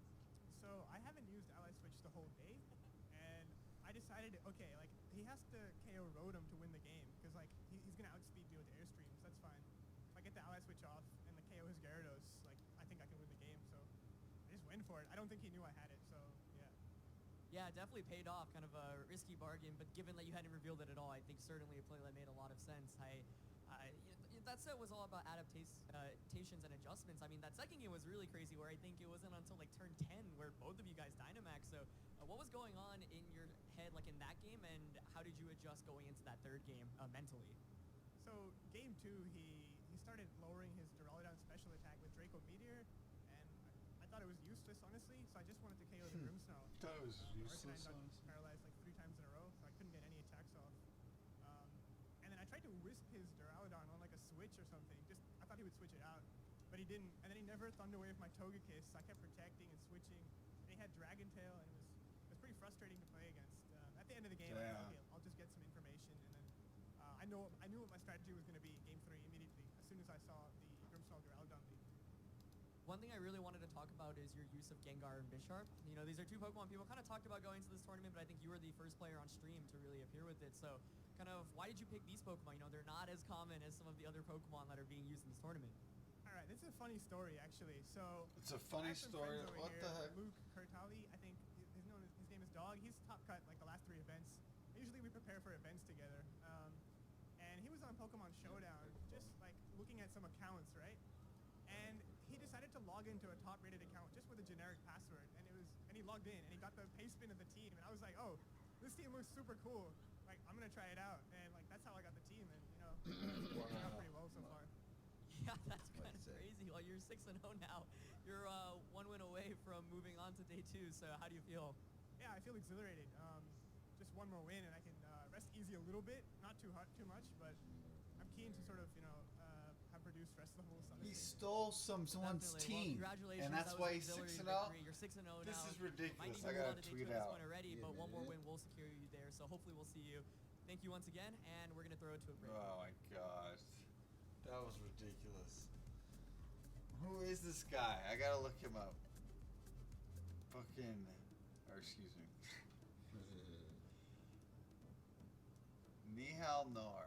So I haven't used ally switch the whole day, and I decided, okay, like he has to KO Rotom to win the game, because like he's gonna outspeed me with Airstreams. That's fine. If I get the ally switch off and the KO his Gyarados, like I think I can win the game. So I just went for it. I don't think he knew I had it. So yeah. Yeah, it definitely paid off. Kind of a risky bargain, but given that you hadn't revealed it at all, I think certainly a play that made a lot of sense. That set was all about adaptations and adjustments. I mean, that second game was really crazy, where I think it wasn't until like turn 10 where both of you guys Dynamax. So what was going on in your head like in that game, and how did you adjust going into that third game mentally? So game 2, he started lowering his Duraludon special attack with Draco Meteor, and I thought it was useless, honestly. So I just wanted to KO the Grimmsnarl. That was Arcanine useless, got honestly. paralyzed like 3 times in a row, so I couldn't get any attacks off. And then I tried to wisp his Duraludon on like a switch or something. I thought he would switch it out, but he didn't. And then he never Thunder Wave my Togekiss, so I kept protecting and switching. And he had Dragon Tail, and it was pretty frustrating to play against. At the end of the game, I thought, Damn. okay, I'll just get some information, and then I knew what my strategy was going to be game 3 immediately. As soon as I saw the Grimmsnarl traditional Groudon league. One thing I really wanted to talk about is your use of Gengar and Bisharp. You know, these are two Pokemon people kind of talked about going to this tournament, but I think you were the first player on stream to really appear with it. So, kind of, why did you pick these Pokemon? You know, they're not as common as some of the other Pokemon that are being used in this tournament. All right, this is a funny story actually. So It's a I funny have some story. friends over What here, the heck? Luke Kurtali, I think his name is Dog. He's top cut like the last 3 events. Usually we prepare for events together. And he was on Pokemon Showdown, just like looking at some accounts, right? And he decided to log into a top-rated account just with a generic password, and he logged in and he got the pay spin of the team, and I was like, oh, this team looks super cool. Like I'm gonna try it out, and like that's how I got the team, and you know, it's working out pretty well so far. Yeah, that's kind of That's it. crazy. Well, you're 6-0 now. You're 1 win away from moving on to day 2. So how do you feel? Yeah, I feel exhilarated. Just one more win, and I can rest easy a little bit, not too much, but I'm keen to sort of, you know, have reduced stress levels. He honestly. stole someone's Definitely. team, Well, congratulations. and that's that was why an he's exhilarating 6-0. victory. You're 6-0 now. This is Might ridiculous. need I to move gotta on to day tweet 2 at this out. point already, You but one more admitted win will secure you there. So hopefully we'll see you. Thank you once again, and we're gonna throw it to a break. Oh my gosh, that was ridiculous. Who is this guy? I gotta look him up. Fucking, or excuse me, Nihal Nor.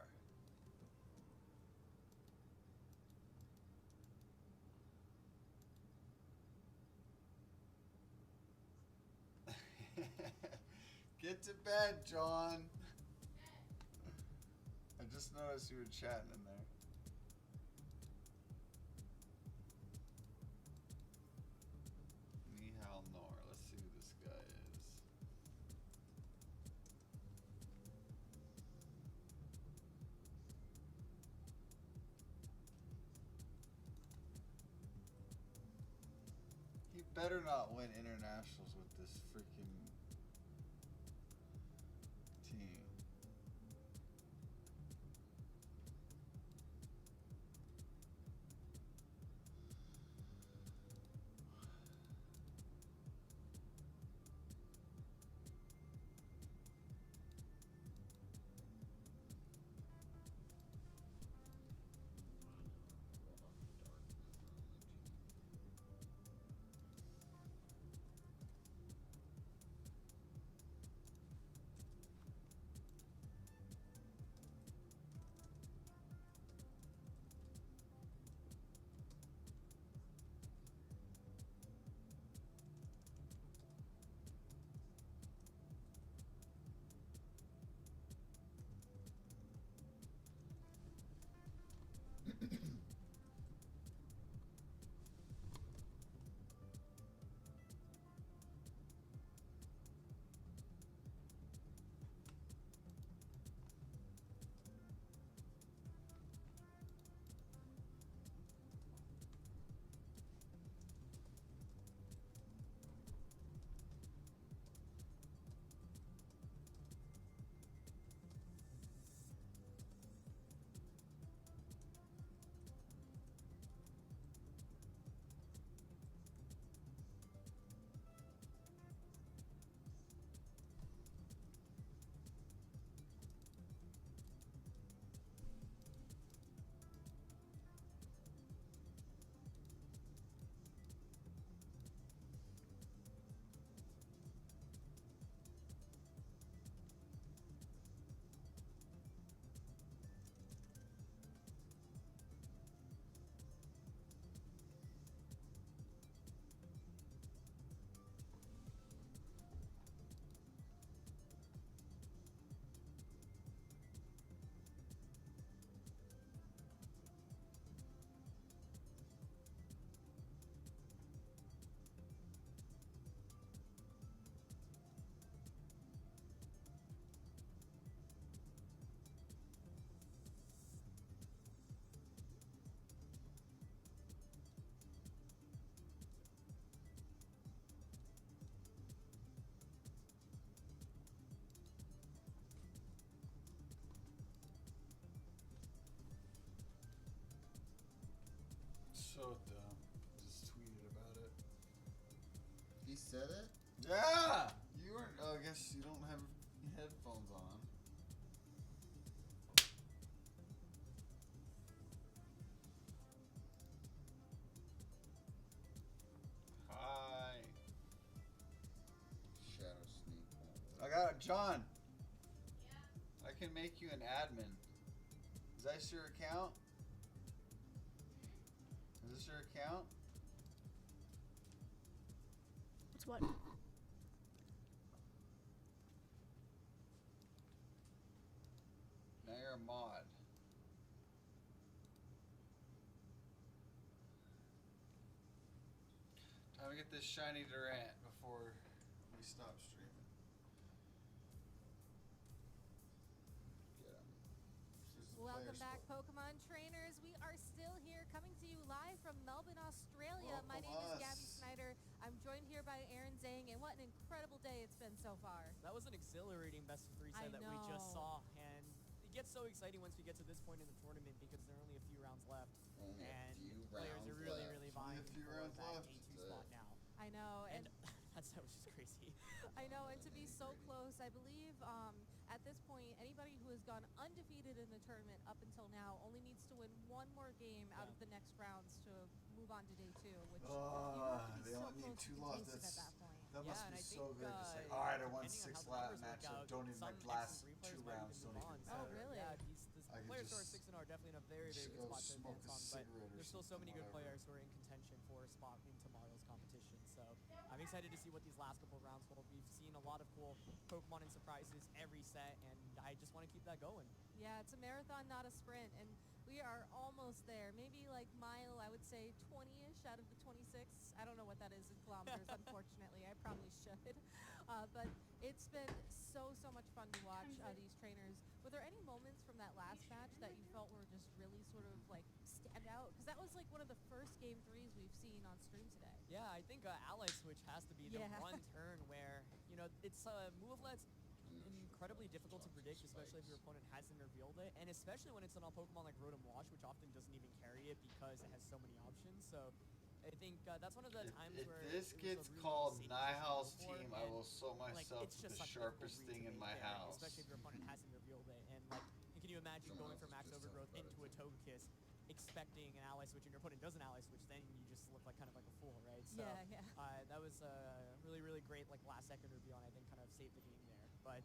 Get to bed, John. I just noticed you were chatting in there. Nihal Nor. Let's see who this guy is. He better not win internationals with this freaking team. So dumb. Just tweeted about it. He said it? Yeah! You weren't. Oh, I guess you don't have headphones on. John. I can make you an admin. Is that your account? Is this your account? What's what? Now you're a mod. Time to get this shiny Durant before we stop streaming. Get him. This is Welcome player back, sport. Pokemon trainers. We are still here, coming to you live from Melbourne, Australia. My name Welcome is Gabby us. Snyder. I'm joined here by Aaron Zhang, and what an incredible day it's been so far. That was an exhilarating best of 3 I set that we just know. saw, and it gets so exciting once we get to this point in the tournament because there are only a few rounds left, Only a and few players rounds are really, left. really Only vying a few for rounds that left. A2 That's spot it. now. I know, And and that was just crazy. I know, and to be Nitty so gritty. close, I believe at this point, anybody who has gone undefeated in the tournament up until now only needs to win one more game out Yeah. of the next rounds to move on to day 2, which you Ah, have to be they so only need close to 2 be losses. tasted at that point. That Yeah, must and be I so think, good. Just like, uh, alright, I won depending on 6 how the numbers work matchup. out, Don't need my some last X and 2 3 players might rounds. even Don't move even on. Oh, matter. really? Yeah, I could players who are just 6 and are definitely in a very, just very go good spot to smoke advance a on. But cigarette or there's still so something, many good whatever. players who are in contention for a spot in tomorrow's competition. So I'm excited to see what these last couple of rounds hold. We've seen a lot of cool Pokemon and surprises every set, and I just want to keep that going. Yeah, it's a marathon, not a sprint, and we are almost there. Maybe like mile, I would say 20-ish out of the 26. I don't know what that is in kilometers, unfortunately. I probably should. But it's been so much fun to watch these trainers. Were there any moments from that last match that you felt were just really sort of like stand out? Because that was like one of the first game 3s we've seen on stream today. Yeah, I think Ally Switch has to be the Yeah. one turn where, it's movelet's incredibly difficult to predict, especially if your opponent hasn't revealed it, and especially when it's on a Pokemon like Rotom Wash, which often doesn't even carry it because it has so many options. So I think that's one of the times If where this it was a gets really called safe Nihal's decision to go for, team, I and, will sew myself it's with just the such a difficult sharpest read thing to in make my there, house. especially if your opponent hasn't revealed it. And can you imagine Someone going else from Max just Overgrowth talked into a about it, Togekiss, expecting an Ally Switch, and your opponent does an Ally Switch, then you just look like kind of like a fool, right? So Yeah. that was a really great last second reveal, and I think kind of saved the game there. But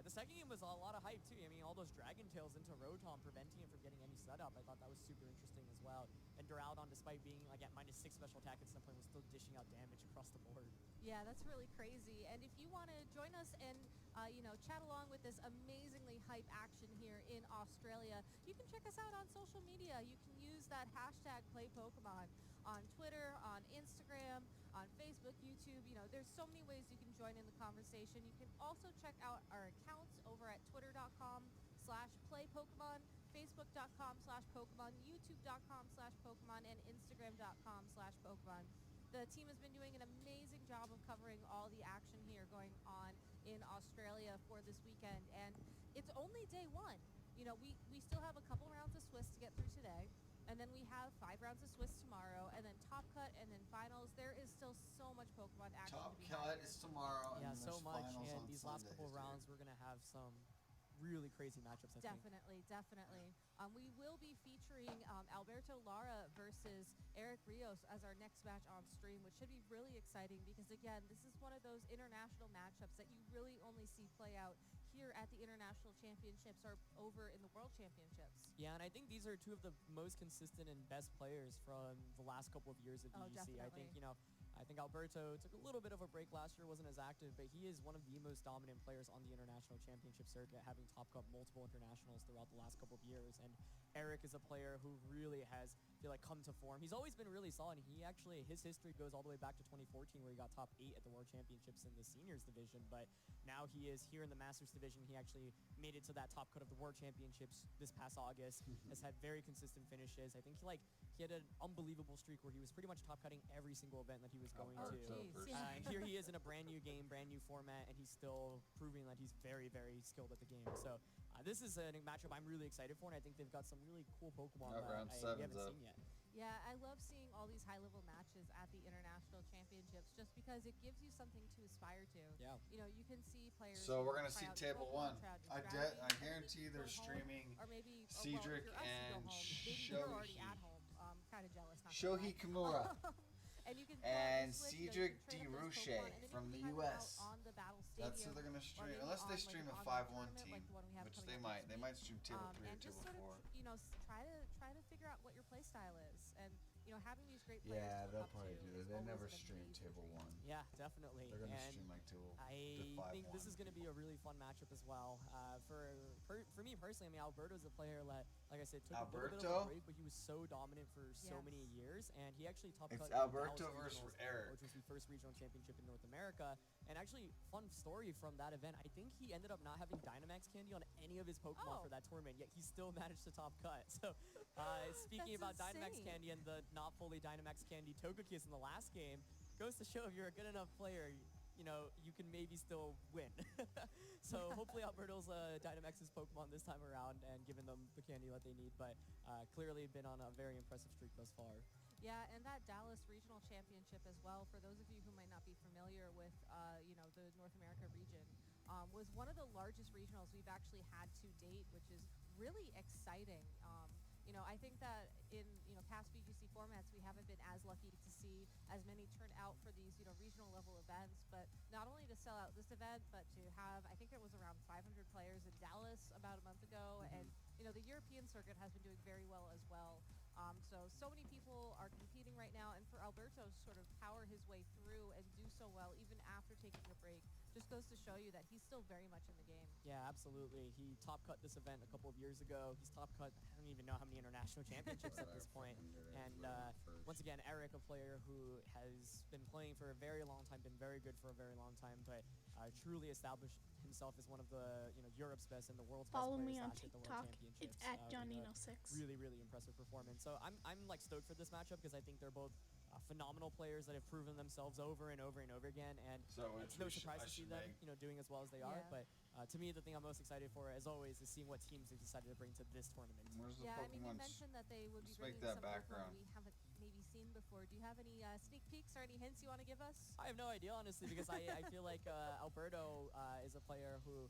the second game was a lot of hype too. I mean, all those Dragon Tails into Rotom, preventing him from getting any setup. I thought that was super interesting as well. And Duraludon, despite being like at -6 special attack at some point, was still dishing out damage across the board. Yeah, that's really crazy. And if you want to join us and chat along with this amazingly hype action here in Australia, you can check us out on social media. You can use that hashtag #PlayPokemon on Twitter, on Instagram, on Facebook, YouTube. There's so many ways you can join in the conversation. You can also check out our accounts over at twitter.com/playpokemon, facebook.com/Pokemon, youtube.com/Pokemon, and instagram.com/Pokemon. The team has been doing an amazing job of covering all the action here going on in Australia for this weekend, and it's only day 1. We still have a couple rounds of Swiss to get through today, and then we have 5 rounds of Swiss tomorrow, and then Top Cut, and then Finals. There is still so much Pokemon action Top to be Cut had here. is tomorrow, Yeah, and then so there's much. finals And on these last Sunday, couple of dude. rounds, we're gonna have some really crazy matchups. I think. Definitely. We will be featuring Alberto Lara versus Eric Rios as our next match on stream, which should be really exciting because, again, this is one of those international matchups that you really only see play out here at the International Championships or over in the World Championships. Yeah, and I think these are two of the most consistent and best players from the last couple of years of Oh, VGC. I think, definitely. I think Alberto took a little bit of a break last year, wasn't as active, but he is one of the most dominant players on the international championship circuit, having top cup multiple internationals throughout the last couple of years. And Eric is a player who really has, I feel like, come to form. He's always been really solid. His history goes all the way back to 2014, where he got top 8 at the World Championships in the seniors division. But now he is here in the Masters division. He actually made it to that top cut of the World Championships this past August. Has had very consistent finishes. I think he had an unbelievable streak where he was pretty much top cutting every single event that he was going Oh, to. geez. Yeah. And here he is in a brand new game, brand new format, and he's still proving that he's very, very skilled at the game. So this is a matchup I'm really excited for, and I think they've got some really cool Pokemon That round we seven's haven't up. seen yet. Yeah, I love seeing all these high-level matches at the International Championships just because it gives you something to aspire to. Yeah. You can see players. So we're gonna try see out table Pokemon, 1. try out new I strategies, I maybe guarantee go they're home, streaming or maybe Cedric if you're us, you go and home. Maybe you're already Shohei. at home. Kind of jealous. Not gonna Shohei lie. Kimura. And you can and switch, you Cedric can trade up those DeRouche Pokemon, and then from you the can have them US. out on the battle That's who stadium, they're gonna or stream, maybe unless they on, like, stream an a online 5-1 tournament team, like the one we have which coming they up might. next They week. might stream table 3 or And just table sort 4. of, try to figure out what your play style is, and having these great players Yeah, to they'll look up probably to do that. is They always never an stream amazing table treat. 1. Yeah, definitely. They're gonna And stream like I think this is going to be a really fun matchup as well. For me personally, I mean, Alberto's a player that, like I said, took a little bit of Alberto? a break, but he was so dominant for so Yes. many years, and he actually top It's cut Alberto the Dallas versus Regionals, Eric. which was the first regional championship in North America. And actually, fun story from that event, I think he ended up not having Dynamax candy on any of his Pokemon for that tournament, yet he still managed to top cut. So speaking about That's Dynamax insane. candy and the not fully Dynamax candy Togekiss in the last game, goes to show if you're a good enough player, you can maybe still win. So hopefully Alberto's Dynamax's Pokemon this time around and giving them the candy that they need, but clearly been on a very impressive streak thus far. Yeah, and that Dallas Regional Championship as well, for those of you who might not be familiar with, the North America region, was one of the largest regionals we've actually had to date, which is really exciting. I think that in, past VGC formats, we haven't been as lucky to see as many turn out for these, regional level events, but not only to sell out this event, but to have, I think it was around 500 players in Dallas about a month ago, and, the European circuit has been doing very well as well. So many people are competing right now, and for Alberto to sort of power his way through and do so well even after taking a break just goes to show you that he's still very much in the game. Yeah, absolutely. He top cut this event a couple of years ago. He's top cut, I don't even know how many international championships at this point. And once again, Eric, a player who has been playing for a very long time, been very good for a very long time, but truly established himself as one of the Europe's best and the world's Follow best me players on last year at the TikTok. World Championships. It's at with a Johnino6. Really, really impressive performance. So I'm like stoked for this matchup because I think they're both phenomenal players that have proven themselves over and over and over again, and So it's no surprise to see them, doing as well as they are. Yeah. But to me, the thing I'm most excited for, as always, is seeing what teams they've decided to bring to this tournament. Where's the Yeah, I mean, you Pokemon? mentioned that they would be Just make bringing that some background. Pokemon we haven't maybe seen before. Do you have any sneak peeks or any hints you want to give us? I have no idea, honestly, because I feel like Alberto is a player who,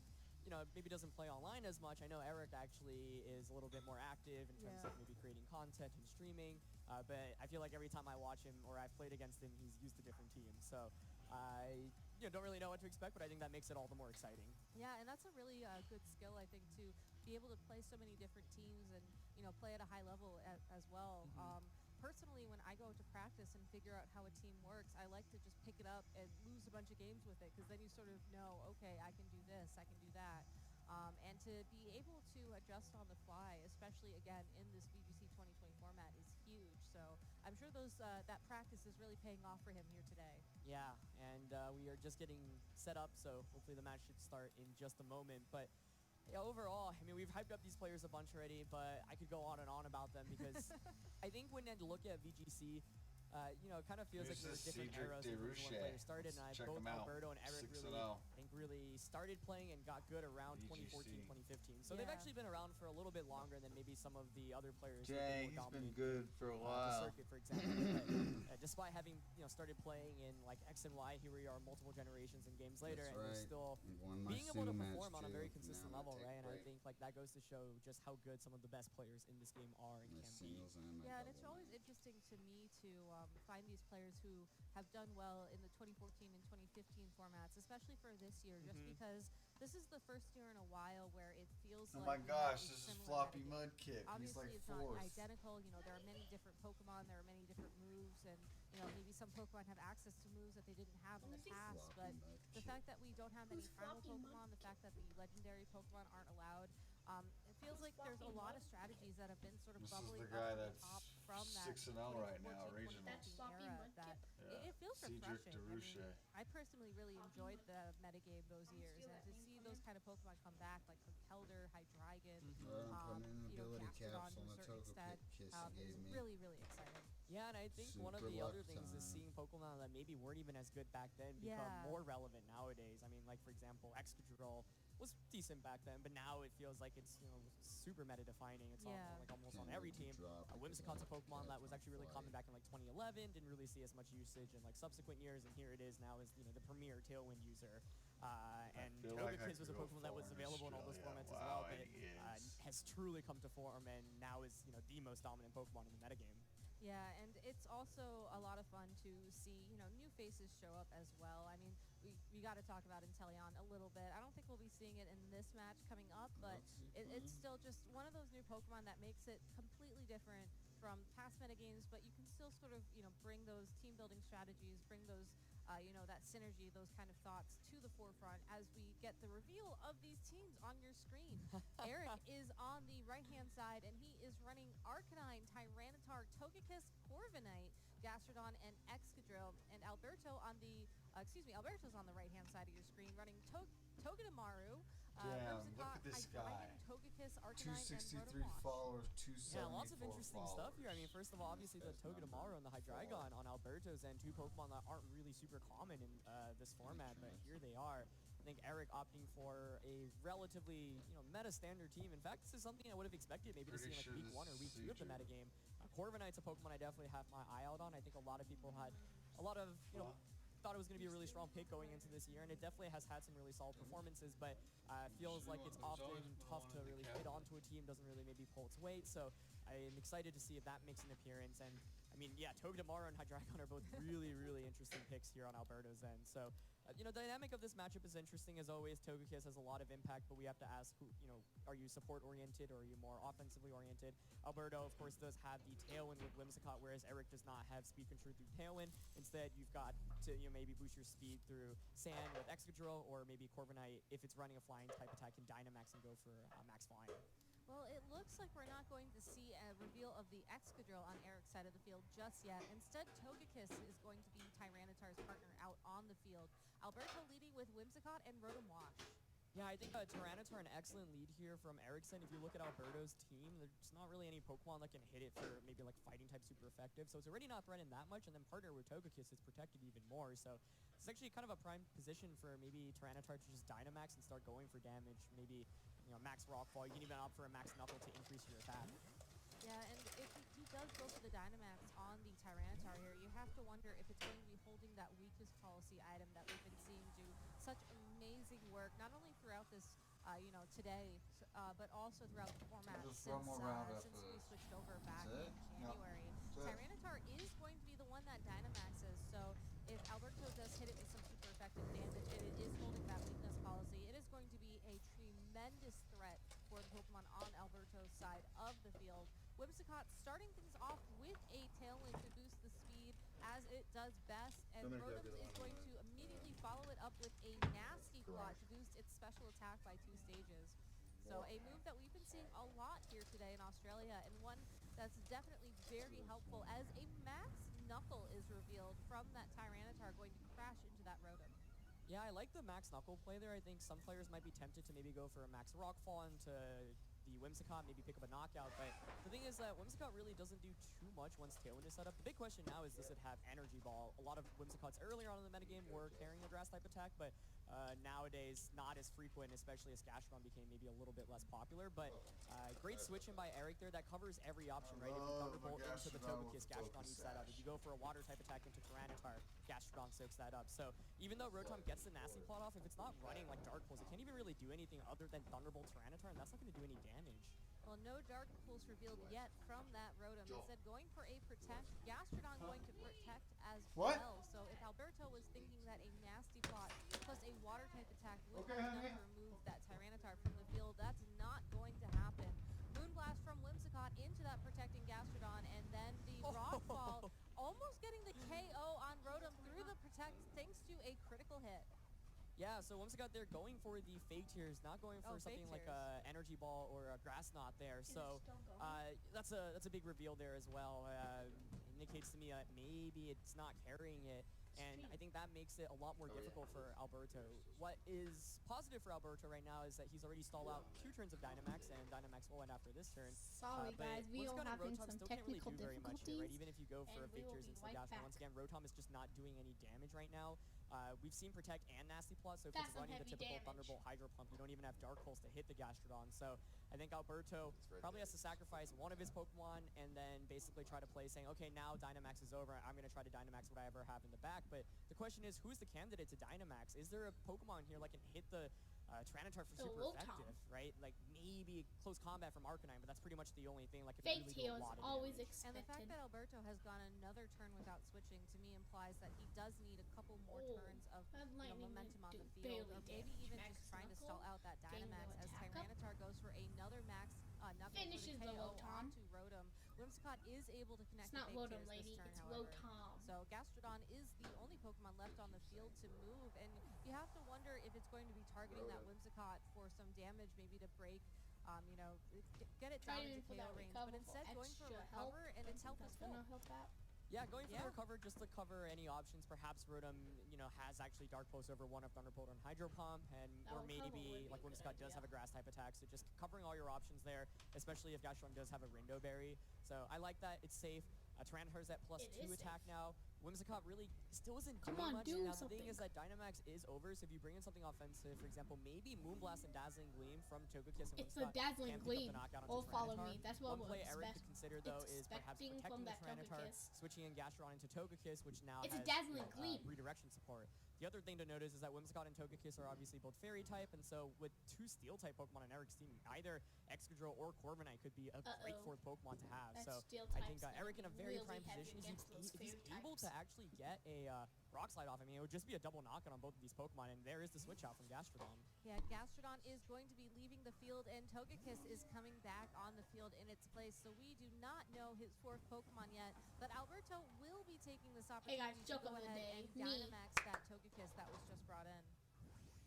maybe doesn't play online as much. I know Eric actually is a little bit more active in terms Yeah. of maybe creating content and streaming, but I feel like every time I watch him or I've played against him, he's used a different team. So I don't really know what to expect, but I think that makes it all the more exciting. Yeah, and that's a really good skill, I think, to be able to play so many different teams and, play at a high level as well. Personally, when I go to practice and figure out how a team works, I like to just pick it up and lose a bunch of games with it, because then you sort of know, okay, I can do this, I can do that. And to be able to adjust on the fly, especially, again, in this VGC 2020 format, is huge. So I'm sure that practice is really paying off for him here today. Yeah, and we are just getting set up, so hopefully the match should start in just a moment. But yeah, overall, I mean, we've hyped up these players a bunch already, but I could go on and on about them because I think when I look at VGC, it kind of feels Here's like there were this different Cedric eras when DeRouche. players started, and Let's check both him out. Alberto and Eric 6-0. really started playing and got good around VGC. 2014, 2015. So they've Yeah. actually been around for a little bit longer than maybe some of the other players. who have Dang, been he's more been dominant good for a the while. circuit, for example. But, despite having started playing in like X and Y, here we are multiple generations and games later, That's and we're right. still Won my being able to single match perform on a too. very consistent Now I'm level, gonna right? take And I break. think like that goes to show just how good some of the best players in this game are and My can be. singles and my Yeah, and it's double always match. interesting to me to find these players who have done well in the 2014 and 2015 formats, especially for this year, just because this is the first year in a while where it feels Oh like my we have gosh, a this is similar Floppy metagame. Mudkip. He's Obviously, like it's fourth. not identical. There are many different Pokemon. There are many different moves, and maybe some Pokemon have access to moves that they didn't have in the past. But the fact that we don't have any primal Pokemon, the fact that the legendary Pokemon aren't allowed, it feels like there's a lot of strategies that have been sort of This is bubbling the guy up to the that's top from that 6-0 right now, 2014, regionals. 2015 era. That it feels Cedric refreshing. DeRouche. I personally really enjoyed the metagame those years, and to see those kind of Pokemon come back, like Keldor, Hydreigon, I'm putting in ability Gastrodon caps to on a the certain extent, Togekiss he gave is me. really, really exciting. Yeah, and I think one of Super the other luck things is time. seeing Pokemon that maybe weren't even as good back then become Yeah. more relevant nowadays. I mean, like for example, Excadrill was decent back then, but now it feels like it's super meta defining. It's Yeah. like almost Can't on every wait to team. drop it 'cause Whimsicott's a I'm Pokemon that was catch actually really my common flight. back in like 2011. Didn't really see as much usage in like subsequent years, and here it is now as the premier Tailwind user. And feel like I Togekiss was a could go Pokemon that was far in available in all those Australia. formats Wow, as well, and but he is. has truly come to form and now is the most dominant Pokemon in the metagame. Yeah, and it's also a lot of fun to see, new faces show up as well. I mean, we got to talk about Inteleon a little bit. I don't think we'll be seeing it in this match coming up, but it's still just one of those new Pokemon that makes it completely different from past metagames, but you can still sort of, bring those team building strategies, bring those, that synergy, those kind of thoughts to the forefront as we get the reveal of these teams on your screen. Eric is on the right-hand side, and he is running Arcanine, Tyranitar, Togekiss, Corviknight, Gastrodon, and Excadrill. And Alberto's on the right-hand side of your screen, running Togedemaru, Damn, look Whimsicott, at this Hydreigon, guy. Togekiss, Arcanine, and 263 Rotom-Wash. followers, 274 Yeah, lots of interesting stuff here. I mean, followers. first of all, obviously the Togedemaru and the Hydreigon on Alberto's end, two Pokemon that aren't really super common in this format, but here they are. I think Eric opting for a relatively, meta standard team. In fact, this is something I would have expected maybe to see in like Pretty week sure 1 or week this 2 is of the metagame. Corviknight's a Pokemon I definitely have my eye out on. I think a lot of people had a lot of, thought it was going to be a really strong pick going into this year, and it definitely has had some really solid performances, but feels like it's often tough to really hit onto a team, doesn't really maybe pull its weight, so I'm excited to see if that makes an appearance. And I mean, yeah, Togedemaru and Hydreigon are both really, really interesting picks here on Alberto's end. So, dynamic of this matchup is interesting as always. Togekiss has a lot of impact, but we have to ask who, are you support-oriented or are you more offensively oriented? Alberto, of course, does have the Tailwind with Whimsicott, whereas Eric does not have Speed Control through Tailwind. Instead, you've got to, maybe boost your speed through Sand with Excadrill, or maybe Corviknight, if it's running a flying type attack, can Dynamax and go for max flying. Well, it looks like we're not going to see a reveal of the Excadrill on Eric's side of the field just yet. Instead, Togekiss is going to be Tyranitar's partner out on the field. Alberto leading with Whimsicott and Rotom-Wash. Yeah, I think Tyranitar an excellent lead here from Erickson. If you look at Alberto's team, there's not really any Pokemon that can hit it for maybe like fighting type super effective. So it's already not threatened that much, and then partner with Togekiss is protected even more. So it's actually kind of a prime position for maybe Tyranitar to just Dynamax and start going for damage. Maybe, max Rockfall. You can even opt for a max Knuckle to increase your attack. Yeah, and if he does go for the Dynamax on the Tyranitar here, you have to wonder if it's going to be holding that weakness policy item that we've been seeing do such amazing work, not only throughout this, today, but also throughout the format Just since, one more round since after we this. switched over back That's in it? January. That's it. Tyranitar is going to be the one that Dynamaxes, so if Alberto does hit it with some super effective damage and it is holding that weakness policy, it is going to be a tremendous threat for the Pokemon on Alberto's side of the field. Whimsicott starting things off with a Tailwind to boost the speed as it does best, and Rotom is going to immediately follow it up with a nasty plot to boost its special attack by 2 stages. So a move that we've been seeing a lot here today in Australia, and one that's definitely very helpful as a max Knuckle is revealed from that Tyranitar going to crash into that Rotom. Yeah, I like the max Knuckle play there. I think some players might be tempted to maybe go for a max Rockfall into the Whimsicott, maybe pick up a knockout, but the thing is that Whimsicott really doesn't do too much once Tailwind is set up. The big question now is, does it have Energy Ball? A lot of Whimsicotts earlier on in the metagame were carrying a grass type attack, but nowadays not as frequent, especially as Gastrodon became maybe a little bit less popular. But great switching by Eric there. That covers every option, right? If you Thunderbolt into the Togekiss, Gastrodon eats that up. If you go for a water type attack into Tyranitar, Gastrodon soaks that up. So even though Rotom gets the nasty plot off, if it's not running like Dark Pulse, it can't even really do anything other than Thunderbolt Tyranitar, and that's not going to do any damage. Well, no Dark Pulse revealed yet from that Rotom. Instead, going for a Protect. Gastrodon going to Protect as well. So if Alberto was thinking that a nasty plot plus a water type attack would be enough to remove that Tyranitar from the field, that's not going to happen. Moonblast from Whimsicott into that protecting Gastrodon, and then the Rockfall almost getting the KO on Rotom through the Protect thanks to a critical hit. Yeah, so Whimsicott there going for the Fake Tears, not going for something like a Energy Ball or a Grass Knot there. So that's a big reveal there as well. Indicates to me that maybe it's not carrying it. And I think that makes it a lot more difficult for Alberto. What is positive for Alberto right now is that he's already stalled out 2 turns of Dynamax, and Dynamax will end after this turn. Sorry guys, we are having some still can't really technical do very much here, right? difficulties. Even if you go for a and we Fake will Tears be into the right Gastrodon, back. once again, Rotom is just not doing any damage right now. We've seen Protect and Nasty Plot, so if That's it's some running the heavy typical damage. Thunderbolt Hydro Pump, you don't even have Dark Pulse to hit the Gastrodon. So I think Alberto probably has to sacrifice one of his Pokemon and then basically try to play saying, okay, now Dynamax is over. I'm going to try to Dynamax what I ever have in the back. But the question is, who's the candidate to Dynamax? Is there a Pokemon here that can hit the Tyranitar for The super low effective, tom. right? Like maybe close combat from Arcanine, but that's pretty much the only thing. Like it Fake really do Tail a is lot of always damage. And the fact expected. that Alberto has gone another turn without switching to me implies that he does need a couple more Oh, turns of that lightning momentum on do the field, or barely maybe damage. even Max just trying to Knuckle, stall out that getting Dynamax the as attack up. Tyranitar goes for another max knuckle Finishes for the the low KO tom. onto Rotom. Whimsicott is able to connect It's not the fake Rotom, tears lady. this turn, It's however. Rotom. So Gastrodon is the only Pokemon left on the field to move, and you have to wonder if it's going to be targeting that Whimsicott for some damage, maybe to break, get it Try down to into put KO that range, recover but for instead going for a extra help. recover, and its health is That's full. gonna help out. Yeah, going for Yeah. the recover just to cover any options. Perhaps Rotom, has actually Dark Pulse over one of Thunderbolt on Hydro Pump, and That or would probably maybe be like a good Whimsicott does idea. have a Grass type attack, so just covering all your options there, especially if Gastrodon does have a Rindo Berry. So I like that. It's safe. Tyranitar's at +2 It is attack safe. now. Whimsicott really still isn't Come doing on, much. do Now the thing something. is that Dynamax is over, so if you bring in something offensive, for example, maybe Moonblast and Dazzling Gleam from Togekiss and It's the Whimsicott Dazzling can pick up Gleam. the knockout onto Oh, follow Tyranitar. me. That's what One play we're Eric could consider though is perhaps expecting protecting from the that Tyranitar, Togekiss. switching in Gastrodon into Togekiss, which now It's a has Dazzling Gleam. redirection support. The other thing to notice is that Whimsicott and Togekiss are obviously both Fairy type, and so with 2 Steel type Pokemon in Eric's team, either Excadrill or Corviknight could be a great Uh-oh. 4th Pokemon to have. That So Steel I type's think gonna Eric in a be very really prime heavy position. against those If he's Fairy able to types. actually get a Rock Slide off, I mean, it would just be a double knockout on both of these Pokemon, and there is the switch out from Gastrodon. Yeah, Gastrodon is going to be leaving the field, and Togekiss is coming back on the field in its place. So we do not know his 4th Pokemon yet, but Alberto will be taking this Hey guys, opportunity joke to go of the ahead day. and Me. Dynamax that Togekiss that was just brought in.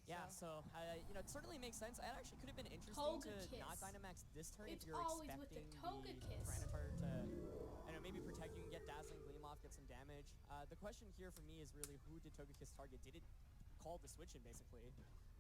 Yeah, so it certainly makes sense. It actually could have been interesting to not Togekiss. Dynamax this turn if It's you're always with expecting the the Togekiss. Tyranitar to, maybe protect you and get Dazzling Gleam off, get some damage. The question here for me is really who did Togekiss target? Did it call the switch in basically?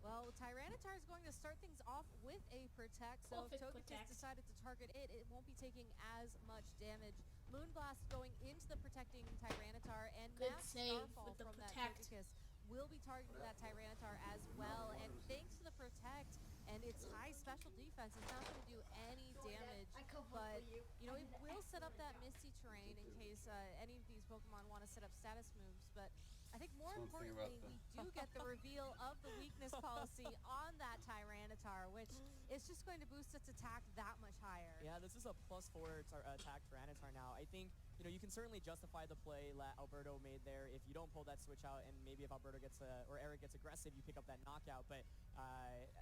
Well, Tyranitar is going to start things off with a Protect, so if Perfect Togekiss Protect. decided to target it, it won't be taking as much damage. Moonblast going into the protecting Tyranitar, and Good Mass save Starfall with the from that Protect. Togekiss will be targeting that Tyranitar as well, and thanks to the Protect and its high special defense, it's not going to do any damage, but, it will set up that Misty Terrain in case any of these Pokemon want to set up status moves, but I think more Something importantly, about we do get the reveal of the weakness policy on that Tyranitar, which is just going to boost its attack that much higher. Yeah, this is a +4 attack Tyranitar now. I think, you can certainly justify the play that Alberto made there if you don't pull that switch out, and maybe if Alberto gets or Eric gets aggressive, you pick up that knockout. But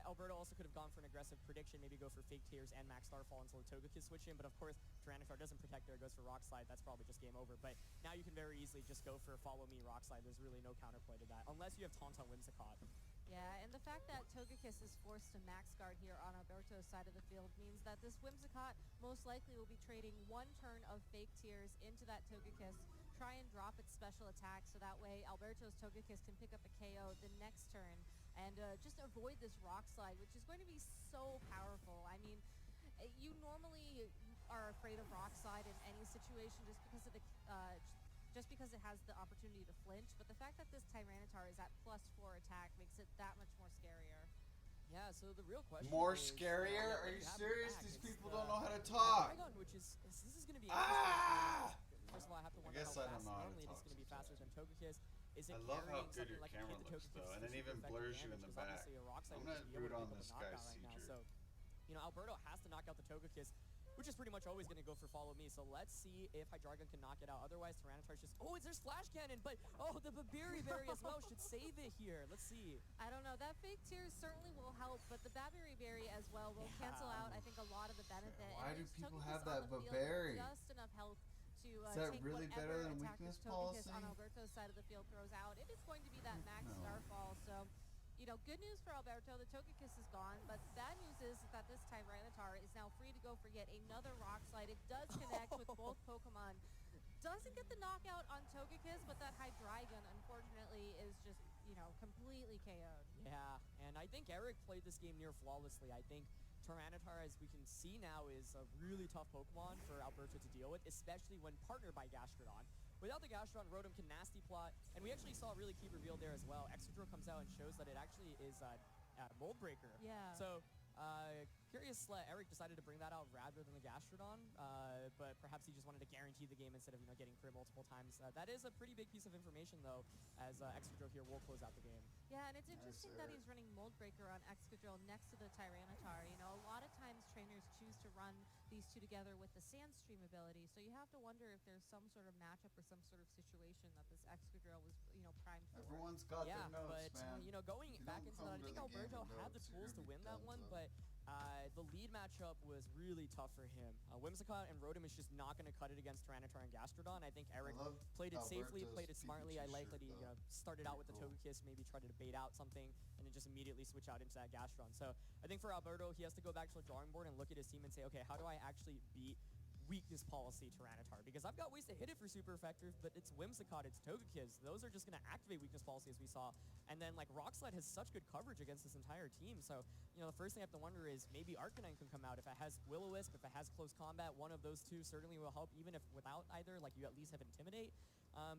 Alberto also could have gone for an aggressive prediction, maybe go for Fake Tears and Max Starfall until the Togekiss switch in. But of course, Tyranitar doesn't protect there, goes for Rock Slide. That's probably just game over. But now you can very easily just go for Follow Me Rock Slide. There's really no counterplay to that, unless you have Tauntaun Whimsicott. Yeah, and the fact that Togekiss is forced to max guard here on Alberto's side of the field means that this Whimsicott most likely will be trading 1 turn of Fake Tears into that Togekiss, try and drop its special attack so that way Alberto's Togekiss can pick up a KO the next turn and just avoid this Rock Slide, which is going to be so powerful. I mean, you normally are afraid of Rock Slide in any situation just because of the it has the opportunity to flinch, but the fact that this Tyranitar is at +4 attack makes it that much more scarier. Yeah, so the real question More is, scarier? what Are you do have in serious? back? These It's people the- don't know how to the talk. Dragon, which is this is going to be Ah! interesting. First of all, I have to wonder guess how I don't fast know how to normally talk it's going to be faster than sometimes. Togekiss. Is it I love how carrying good something your like camera Hit the looks, Togekiss though, and it super even effective blurs you in damage, the 'cause back. obviously a Rock Slide I'm would gonna just be able root to on pick up this a guy's knockout right now. Seedra. So, Alberto has to knock out the Togekiss, which is pretty much always going to go for Follow Me. So let's see if Hydreigon can knock it out. Otherwise, Tyranitar's just... Oh, there's Flash Cannon, but... Oh, the Babiri Berry as well should save it here. Let's see. I don't know. That Fake Tears certainly will help, but the Babiri Berry as well will cancel out, I think, a lot of the benefit. Why and do it's people Togekiss have on that the field with Babiri? just enough health to Is that take really whatever better than attack weakness this Togekiss policy? on Alberto's side of the field throws out. It is going to be that Max No. Starfall, so... good news for Alberto. The Togekiss is gone, but bad news is that this Tyranitar is now free to go for yet another Rock Slide. It does connect with both Pokemon. Doesn't get the knockout on Togekiss, but that Hydreigon, unfortunately, is just, completely KO'd. Yeah, and I think Eric played this game near flawlessly. I think Tyranitar, as we can see now, is a really tough Pokemon for Alberto to deal with, especially when partnered by Gastrodon. Without the Gastrodon, Rotom can Nasty Plot, and we actually saw a really key reveal there as well. Excadrill comes out and shows that it actually is Mold Breaker. Yeah. So Curious, Eric decided to bring that out rather than the Gastrodon, but perhaps he just wanted to guarantee the game instead of getting crit multiple times. That is a pretty big piece of information though, as Excadrill here will close out the game. Yeah, and it's interesting that he's running Mold Breaker on Excadrill next to the Tyranitar. A lot of times trainers choose to run these two together with the Sandstream ability, so you have to wonder if there's some sort of matchup or some sort of situation that this Excadrill was, primed for. Everyone's got their notes, but, man. Going back into that, I think Alberto had the tools to win that one, but the lead matchup was really tough for him. Whimsicott and Rotom is just not going to cut it against Tyranitar and Gastrodon. I think Eric played it safely, played it smartly. I like that he started out with the Togekiss, maybe tried to bait out something, and then just immediately switch out into that Gastrodon. So I think for Alberto, he has to go back to the drawing board and look at his team and say, okay, how do I actually beat weakness policy Tyranitar? Because I've got ways to hit it for super effective, but it's Whimsicott, it's Togekiss. Those are just going to activate weakness policy, as we saw. And then, Rock Slide has such good coverage against this entire team. So, the first thing I have to wonder is maybe Arcanine can come out. If it has Will-O-Wisp, if it has close combat, one of those two certainly will help. Even if without either, you at least have Intimidate.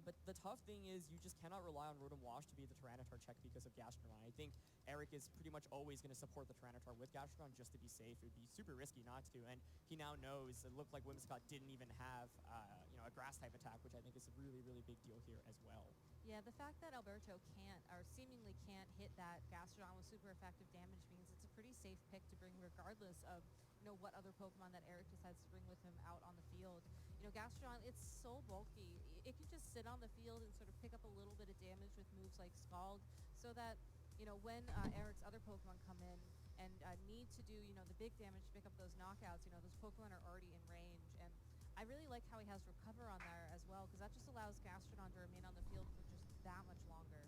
But the tough thing is you just cannot rely on Rotom Wash to be the Tyranitar check because of Gastrodon. I think Eric is pretty much always going to support the Tyranitar with Gastrodon just to be safe. It would be super risky not to. And he now knows it looked like Whimsicott didn't even have a grass-type attack, which I think is a really, really big deal here as well. Yeah, the fact that Alberto can't, or seemingly can't, hit that Gastrodon with super effective damage means it's a pretty safe pick to bring regardless of, what other Pokemon that Eric decides to bring with him out on the field. Gastrodon, it's so bulky. It can just sit on the field and sort of pick up a little bit of damage with moves like Scald, so that, when Eric's other Pokemon come in and need to do, the big damage to pick up those knockouts, those Pokemon are already in range. And I really like how he has Recover on there as well, because that just allows Gastrodon to remain on the field for just that much longer.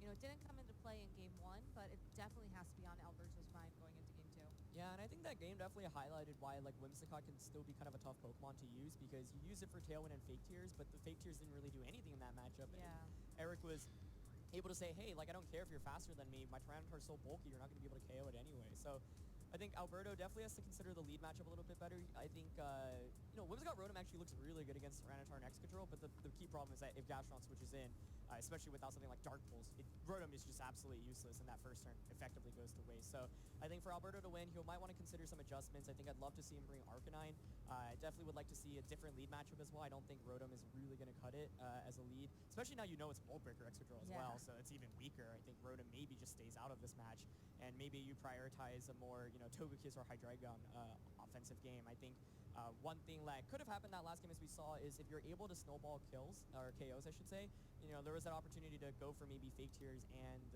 It didn't come into play in Game 1, but it definitely has to be on Alberto's mind going into Game 2. Yeah, and I think that game definitely highlighted why Whimsicott can still be kind of a tough Pokemon to use, because you use it for Tailwind and Fake Tears, but the Fake Tears didn't really do anything in that matchup. Yeah. And Eric was able to say, hey, I don't care if you're faster than me, my Tyranitar's so bulky, you're not going to be able to KO it anyway. So I think Alberto definitely has to consider the lead matchup a little bit better. I think, Whimsicott Rotom actually looks really good against Tyranitar and Excadrill, but the key problem is that if Gastrodon switches in, especially without something like Dark Pulse, Rotom is just absolutely useless, and that first turn effectively goes to waste. So I think for Alberto to win, he might want to consider some adjustments. I think I'd love to see him bring Arcanine. I definitely would like to see a different lead matchup as well. I don't think Rotom is really going to cut it as a lead, especially now it's Mold Breaker Excadrill as well, so it's even weaker. I think Rotom maybe just stays out of this match, and maybe you prioritize a more, Togekiss or Hydreigon offensive game. I think one thing that could have happened that last game, as we saw, is if you're able to snowball kills, or KOs, I should say, there was that opportunity to go for maybe Fake Tears and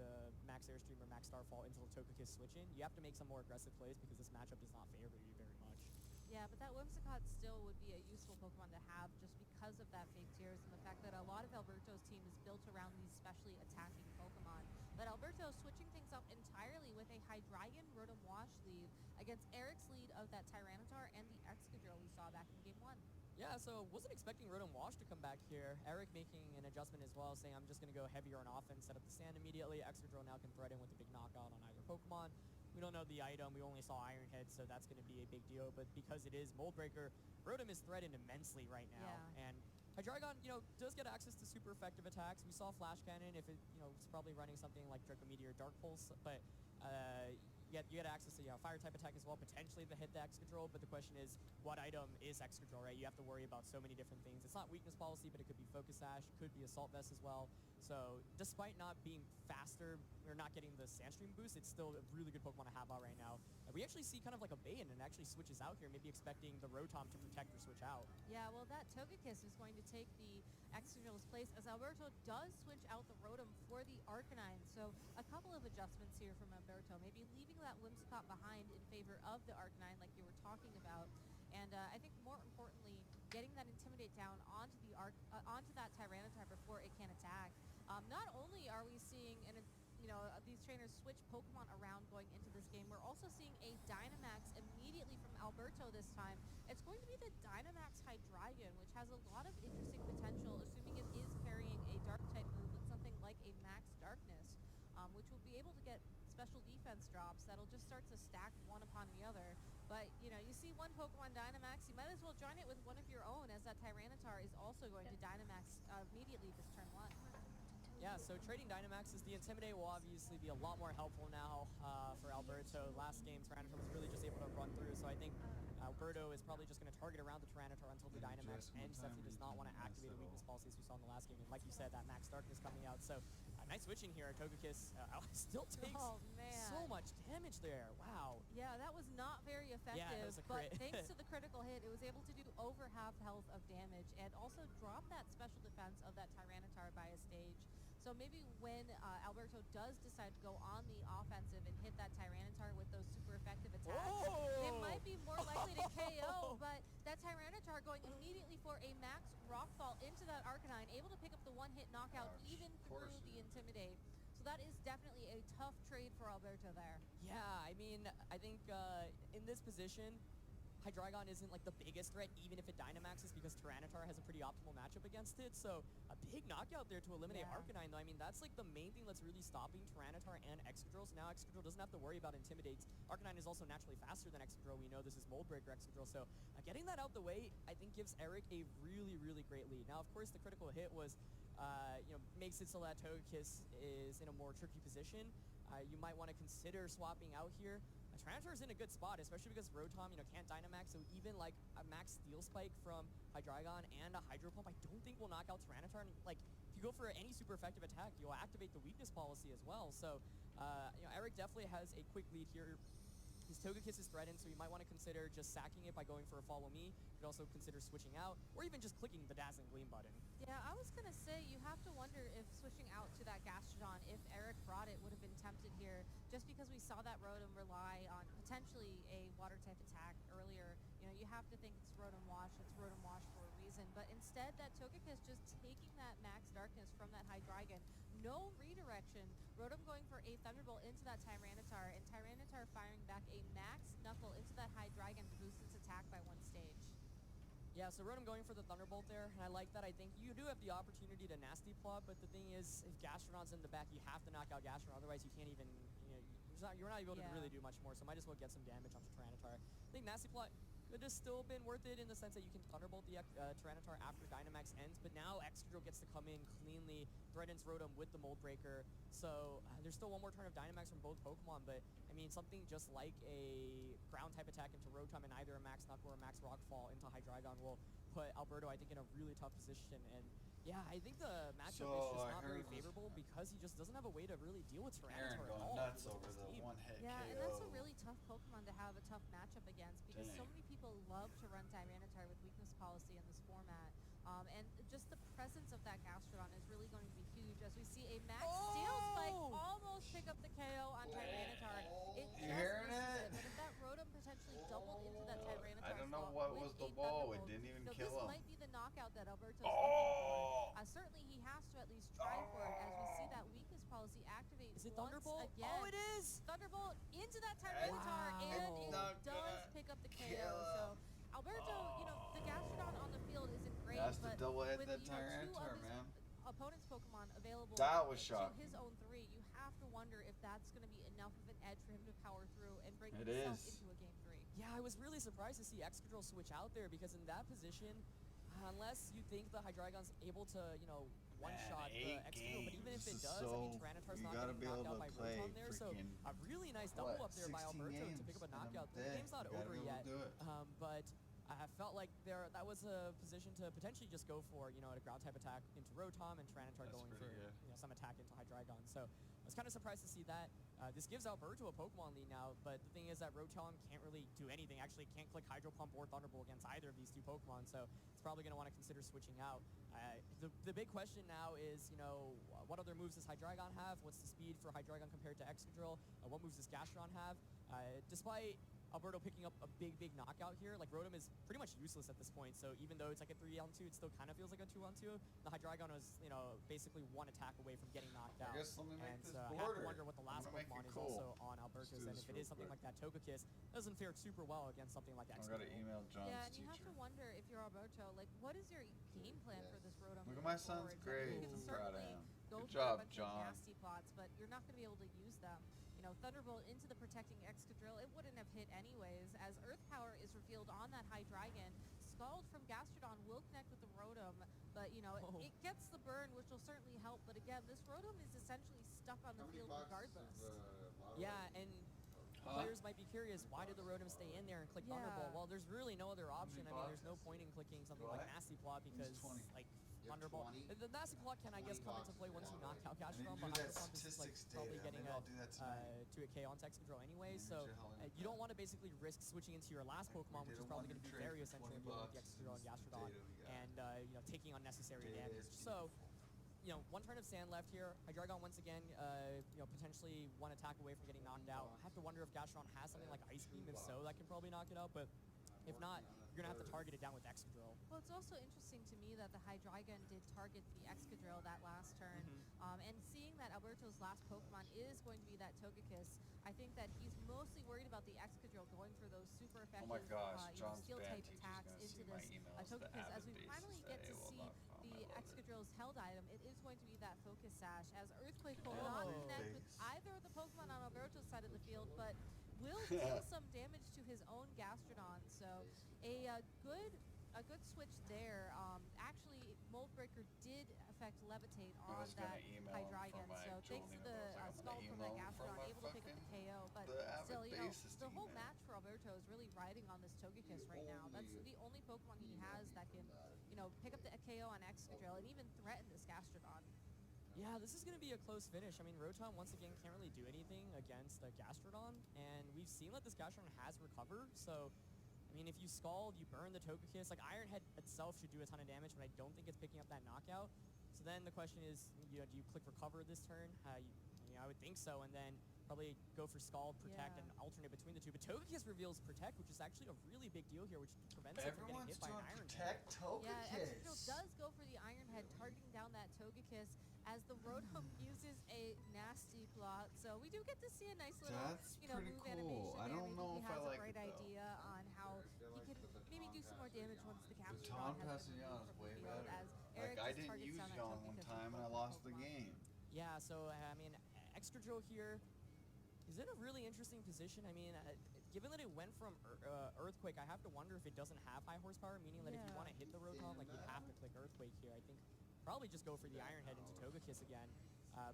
Max Airstream or Max Starfall into the Togekiss switch in. You have to make some more aggressive plays because this matchup does not favor you very much. Yeah, but that Whimsicott still would be a useful Pokemon to have just because of that Fake Tears and the fact that a lot of Alberto's team is built around these specially attacking Pokemon. But Alberto switching things up entirely with a Hydreigon Rotom Wash lead against Eric's lead of that Tyranitar and the Excadrill we saw back in Game 1. Yeah, so wasn't expecting Rotom Wash to come back here. Eric making an adjustment as well, saying I'm just going to go heavier on offense, set up the sand immediately. Excadrill now can thread in with a big knockout on either Pokemon. We don't know the item. We only saw Iron Head, so that's going to be a big deal. But because it is Mold Breaker, Rotom is threatened immensely right now. Yeah. And Hydreigon, does get access to super effective attacks. We saw Flash Cannon if it, it's probably running something like Draco Meteor, Dark Pulse, but you get access to fire type attack as well, potentially to hit the Excadrill. But the question is, what item is Excadrill, right? You have to worry about so many different things. It's not weakness policy, but it could be Focus Sash, it could be Assault Vest as well. So despite not being faster or not getting the Sandstream boost, it's still a really good Pokemon to have out right now. And we actually see kind of like a Bayon and actually switches out here, maybe expecting the Rotom to protect or switch out. Yeah, well, that Togekiss is going to take the Excadrill's place as Alberto does switch out the Rotom for the Arcanine. So a couple of adjustments here from Alberto, maybe leaving that Whimsicott behind in favor of the Arcanine like you were talking about. And I think more importantly, getting that Intimidate down onto the onto that Tyranitar before it can attack. Not only are we seeing these trainers switch Pokemon around going into this game, we're also seeing a Dynamax immediately from Alberto this time. It's going to be the Dynamax Hydreigon, which has a lot of interesting potential, assuming it is carrying a Dark-type move with something like a Max Darkness, which will be able to get special defense drops that'll just start to stack one upon the other. But, you see one Pokemon Dynamax, you might as well join it with one of your own, as that Tyranitar is also going to Dynamax immediately this turn 1. Yeah, Yeah, so trading Dynamaxes, the Intimidate will obviously be a lot more helpful now for Alberto. Last game, Tyranitar was really just able to run through, so I think Alberto is probably just going to target around the Tyranitar until the Dynamax ends. Definitely does not want to activate a weakness policy as we saw in the last game. And like you said, that Max Darkness coming out. So nice switching here. Togekiss still takes so much damage there. Wow. Yeah, that was not very effective. Yeah, that was a but crit. thanks to the critical hit, it was able to do over half health of damage and also drop that special defense of that Tyranitar by a stage. So maybe when Alberto does decide to go on the offensive and hit that Tyranitar with those super effective attacks, they might be more likely to KO, but that Tyranitar going immediately for a max Rockfall into that Arcanine, able to pick up the one-hit knockout even through the Intimidate. So that is definitely a tough trade for Alberto there. Yeah, I mean, I think in this position, Hydreigon isn't like the biggest threat, even if it Dynamaxes, because Tyranitar has a pretty optimal matchup against it. So a big knockout there to eliminate Arcanine, though. I mean, that's like the main thing that's really stopping Tyranitar and Excadrill. So now Excadrill doesn't have to worry about Intimidates. Arcanine is also naturally faster than Excadrill. We know this is Mold Breaker Excadrill. So getting that out the way, I think gives Eric a really, really great lead. Now, of course, the critical hit was, makes it so that Togekiss is in a more tricky position. You might want to consider swapping out here. Tyranitar is in a good spot, especially because Rotom, can't Dynamax, so even like a max Steel Spike from Hydreigon and a Hydro Pump, I don't think will knock out Tyranitar. And like, if you go for any super effective attack, you'll activate the weakness policy as well. So, Eric definitely has a quick lead here. His Togekiss is threatened, so you might want to consider just sacking it by going for a Follow Me. You could also consider switching out, or even just clicking the Dazzling Gleam button. Yeah, I was going to say, you have to wonder if switching out to that Gastrodon, if Eric brought it, would have been tempted here, just because we saw that Rotom rely on potentially a Water-type attack earlier. You have to think it's Rotom Wash for a reason, but instead that Togekiss just taking that Max Darkness from that Hydreigon, no redirection, Rotom going for a Thunderbolt into that Tyranitar, and Tyranitar firing back a Max Knuckle into that Hydreigon to boost its attack by one stage. Yeah, so Rotom going for the Thunderbolt there, and I like that. I think you do have the opportunity to Nasty Plot, but the thing is, if Gastrodon's in the back, you have to knock out Gastrodon, otherwise you can't even, you're not able to really do much more, so might as well get some damage onto Tyranitar. I think Nasty Plot could have still been worth it in the sense that you can Thunderbolt the Tyranitar after Dynamax ends, but now Excadrill gets to come in cleanly, threatens Rotom with the Mold Breaker, so there's still one more turn of Dynamax from both Pokemon, but I mean, something just like a Ground-type attack into Rotom and either a Max Knuckle or a Max Rockfall into Hydreigon will put Alberto, I think, in a really tough position, and yeah, I think the matchup is just not very favorable because he just doesn't have a way to really deal with Tyranitar at all. Nuts over the one-hit Yeah, KO. and that's a really tough Pokemon to have a tough matchup against because so many people love to run Tyranitar with weakness policy in this format. And just the presence of that Gastrodon is really going to be huge as we see a Max Steel Spike almost pick up the KO on Tyranitar. It just misses it. But if that Rotom potentially doubled into that Tyranitar I don't know what was the ball. It didn't even kill him. This might be the knockout that Alberto's looking for. Certainly he has to at least try for it as we see that weakness policy activate Is it once Thunderbolt? again. Oh, it is! Thunderbolt into that Tyranitar, and it does pick up the KO. So Alberto, the Gastrodon on the field isn't great, That's but the double hit with that two Tyranitar, of his man. opponent's Pokemon available That was to shocking. his own three, you have to wonder if that's going to be enough of an edge for him to power through and bring It himself is. into a game 3. Yeah, I was really surprised to see Excadrill switch out there because in that position, unless you think the Hydreigon's able to, one-shot the Excadrill, but even if it does, I mean, Tyranitar's not getting knocked out by Rotom there, so a really nice double up there by Alberto to pick up a knockout. The game's not over yet, but I felt like that was a position to potentially just go for, a ground-type attack into Rotom and Tyranitar going for some attack into Hydreigon. So I was kind of surprised to see that. This gives Alberto a Pokemon lead now, but the thing is that Rotom can't really do anything. Actually, can't click Hydro Pump or Thunderbolt against either of these two Pokemon, so it's probably going to want to consider switching out. The big question now is, what other moves does Hydreigon have? What's the speed for Hydreigon compared to Excadrill? What moves does Gastrodon have? Despite Alberto picking up a big knockout here, like Rotom is pretty much useless at this point, so even though it's like a 3-on-2, it still kind of feels like a 2-on-2. The Hydreigon was, basically one attack away from getting knocked out. I guess let me make this I have to wonder what the last Pokemon is also on Alberto's end. If it is something like that Togekiss, doesn't fare super well against something like Excadrill. I gotta email John's Yeah, and you teacher. have to wonder if you're Alberto, like, what is your game plan for this Rotom? Look at my son's grades. You can I'm proud of certainly him. go Good for job, a bunch John. of nasty plots, but you're not going to be able to use them. Thunderbolt into the protecting Excadrill, it wouldn't have hit anyways, as Earth Power is revealed on that Hydreigon. Scald from Gastrodon will connect with the Rotom, but, you know, it gets the burn, which will certainly help. But again, this Rotom is essentially stuck on the field regardless. Yeah, and players might be curious, why did the Rotom stay in there and click Thunderbolt? Well, there's really no other option. I mean, there's no point in clicking something like Nasty Plot because, like, Thunderbolt. The Nasty Plot can, I guess, come into play once you knock out Gastrodon, but Hydro Pump is like probably getting to a KO on Text Control anyway, so you don't want to basically risk switching into your last Pokemon, which is probably going to be very essential in dealing with the X Control and Gastrodon, and you know, taking unnecessary damage. So, you know, one turn of Sand left here. Hydreigon once again, you know, potentially one attack away from getting knocked out. I have to wonder if Gastrodon has something like Ice Beam. If so, that can probably knock it out, but if not, you're going to have to target it down with Excadrill. Well, it's also interesting to me that the Hydreigon did target the Excadrill that last turn. And seeing that Alberto's last Pokemon is going to be that Togekiss, I think that he's mostly worried about the Excadrill going for those super effective Steel-type attacks into this Togekiss. As we finally get to see the Excadrill's held item, it is going to be that Focus Sash, as Earthquake will not connect with either of the Pokemon on Alberto's side of the field, but will deal some damage to his own Gastrodon. So a good switch there. Actually, Mold Breaker did affect Levitate on that Hydreigon. So thanks to the Scald from that Gastrodon, able to pick up the KO. But still, you know, the whole match for Alberto is really riding on this Togekiss right now. That's the only Pokemon he has that can, you know, pick up the KO on Excadrill and even threaten this Gastrodon. Yeah, this is going to be a close finish. I mean, Rotom, once again, can't really do anything against Gastrodon, and we've seen that this Gastrodon has recovered, so, I mean, if you Scald, you burn the Togekiss. Like, Iron Head itself should do a ton of damage, but I don't think it's picking up that knockout. So then the question is, you know, do you click Recover this turn? I mean, I would think so, and then probably go for Scald, Protect, and alternate between the two. But Togekiss reveals Protect, which is actually a really big deal here, which prevents it from getting hit by an Iron Head. Yeah, Excadrill does go for the Iron Head, targeting down that Togekiss as the Rotom uses a Nasty Plot. So we do get to see a nice little, you know, move animation there. I don't know if I like maybe he has a bright idea on how he could maybe do some more damage once the Gastrodon has been removed from the field. As Eric I didn't use Yawn one time and I lost the game. Yeah, so I mean, Excadrill here is in a really interesting position. I mean, given that it went from Earthquake, I have to wonder if it doesn't have high horsepower, meaning that if you want to hit the Rotom, like, you have to click Earthquake here. I think probably just go for the Iron Head into Togekiss again,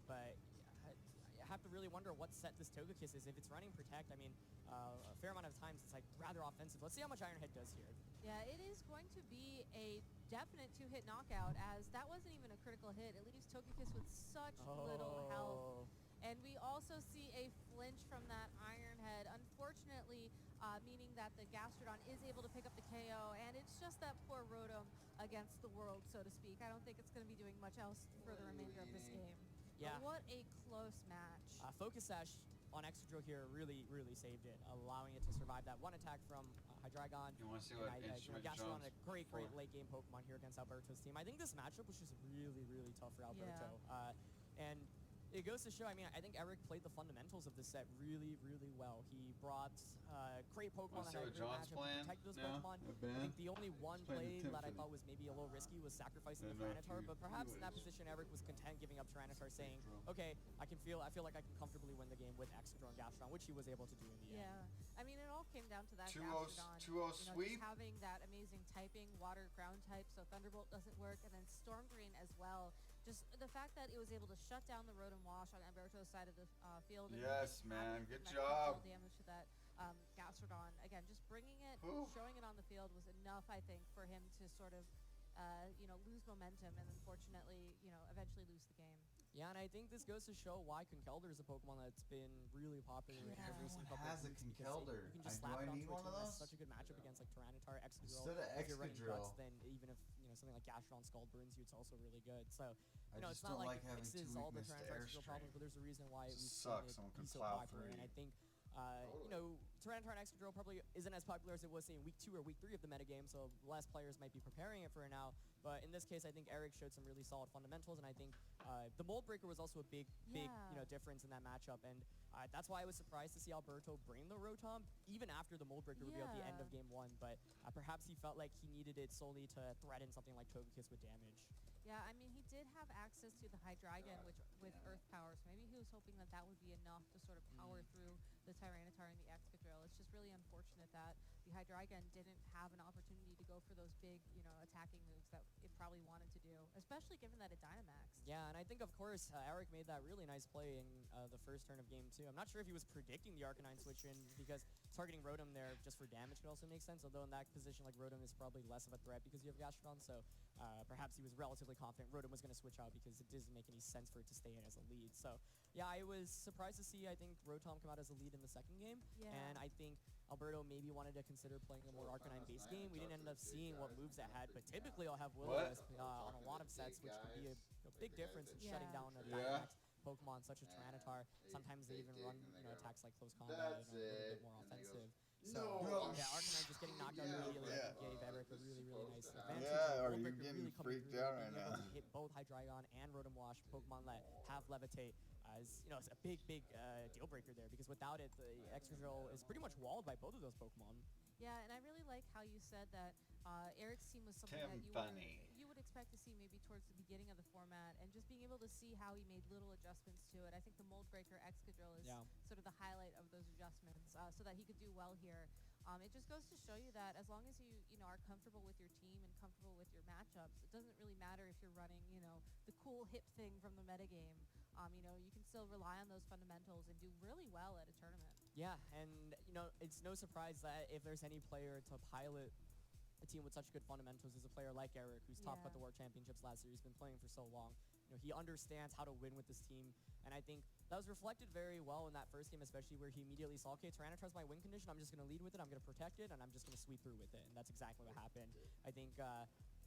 but I have to really wonder what set this Togekiss is. If it's running Protect, I mean, a fair amount of times it's like rather offensive. Let's see how much Iron Head does here. Yeah, it is going to be a definite two-hit knockout, as that wasn't even a critical hit. It leaves Togekiss with such little health. And we also see a flinch from that Iron Head, unfortunately, meaning that the Gastrodon is able to pick up the KO, and it's just that poor Rotom against the world, so to speak. I don't think it's going to be doing much else for the remainder of this game. Yeah. But what a close match. Focus Sash on Excadrill here really, really saved it, allowing it to survive that one attack from Hydreigon. You want to see what Gastrodon, a great late game Pokemon here against Alberto's team. I think this matchup was just really, really tough for Alberto. And it goes to show, I mean, I think Eric played the fundamentals of this set really, really well. He brought great Pokemon that had a great matchup, protected those Pokemon. I think the only one play that I thought was maybe a little risky was sacrificing the Tyranitar, but perhaps in that position, Eric was content giving up Tyranitar, saying, okay, I feel like I can comfortably win the game with Excadrill and Gastrodon, which he was able to do in the end. Yeah, I mean, it all came down to that 2-0 Gastrodon. sweep. Just having that amazing typing, water, ground type, so Thunderbolt doesn't work, and then Storm Drain as well. Just the fact that it was able to shut down the Rotom Wash on Alberto's side of the field. And man, good job. Damage to that Gastrodon. Again, just bringing it, showing it on the field was enough, I think, for him to sort of, you know, lose momentum and unfortunately, you know, eventually lose the game. Yeah, and I think this goes to show why Conkeldurr is a Pokemon that's been really popular in every single couple of weeks. Conkeldurr. You can just slap it onto a team. That's such a good matchup against like Tyranitar, Excadrill. Instead of if you're running Guts, Excadrill, then even if something like Gastrodon Scald burns you, it's also really good. So I it's not like it having fixes all the Tyranitar Excadrill problems, but there's a reason why we've seen it be so popular. And I think you know, Tyranitar and Excadrill probably isn't as popular as it was, say, in Week 2 or Week 3 of the metagame, so less players might be preparing it for it now. But in this case, I think Eric showed some really solid fundamentals, and I think the Mold Breaker was also a big you know, difference in that matchup. And that's why I was surprised to see Alberto bring the Rotom, even after the Mold Breaker reveal at the end of Game 1. But perhaps he felt like he needed it solely to threaten something like Togekiss with damage. Yeah, I mean, he did have access to the Hydreigon, which with Earth Power, so maybe he was hoping that that would be enough to sort of power through the Tyranitar and the Excadrill. It's just really unfortunate that the Hydreigon didn't have an opportunity to go for those big, attacking moves that it probably wanted to do, especially given that it Dynamaxed. Yeah, and I think, of course, Eric made that really nice play in the first turn of game 2. I'm not sure if he was predicting the Arcanine switch in, because targeting Rotom there just for damage could also make sense, although in that position, like, Rotom is probably less of a threat because you have Gastrodon, so perhaps he was relatively confident Rotom was going to switch out because it doesn't make any sense for it to stay in as a lead. So, yeah, I was surprised to see, I think, Rotom come out as a lead in the second game, and I think Alberto maybe wanted to consider playing a more Arcanine-based game. We didn't end up seeing what moves it had, but typically I'll have Will-O-Wisp on a lot of sets, which could be a big difference in shutting down a Dynamax Pokemon such as Tyranitar. Sometimes they even run attacks like close combat, a little bit more offensive. So, yeah, Arcanine just getting knocked out immediately gave Eric a really, really nice advantage. Yeah, are you Voltbreaker getting really coming freaked through, out being right able now? to hit both Hydreigon and Rotom Wash, Pokemon that have Levitate. It's a big deal breaker there, because without it, the extra drill is pretty much walled by both of those Pokemon. Yeah, and I really like how you said that Eric's team was something that you would expect to see maybe towards the beginning of the format, and just being able to see how he made little adjustments to it. I think the Mold Breaker Excadrill is sort of the highlight of those adjustments, so that he could do well here. It just goes to show you that as long as you are comfortable with your team and comfortable with your matchups, it doesn't really matter if you're running the cool hip thing from the metagame. You can still rely on those fundamentals and do really well at a tournament. Yeah, and it's no surprise that if there's any player to pilot a team with such good fundamentals is a player like Eric, who's top cut the World Championships last year. He's been playing for so long. He understands how to win with this team, and I think that was reflected very well in that first game, especially where he immediately saw, okay, Tyranitar's my win condition, I'm just going to lead with it, I'm going to protect it, and I'm just going to sweep through with it, and that's exactly what happened. I think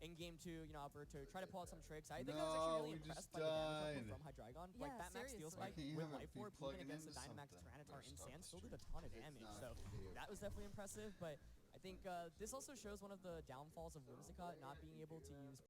in game 2, Alberto tried to pull out some tricks. I think I was actually really impressed by the damage output from Hydreigon. Yeah, like, that max steel spike with Life Orb, even against the Dynamax Tyranitar in Sand, still did a ton of damage, so that was definitely impressive, but I think this also shows one of the downfalls of Whimsicott not being able to use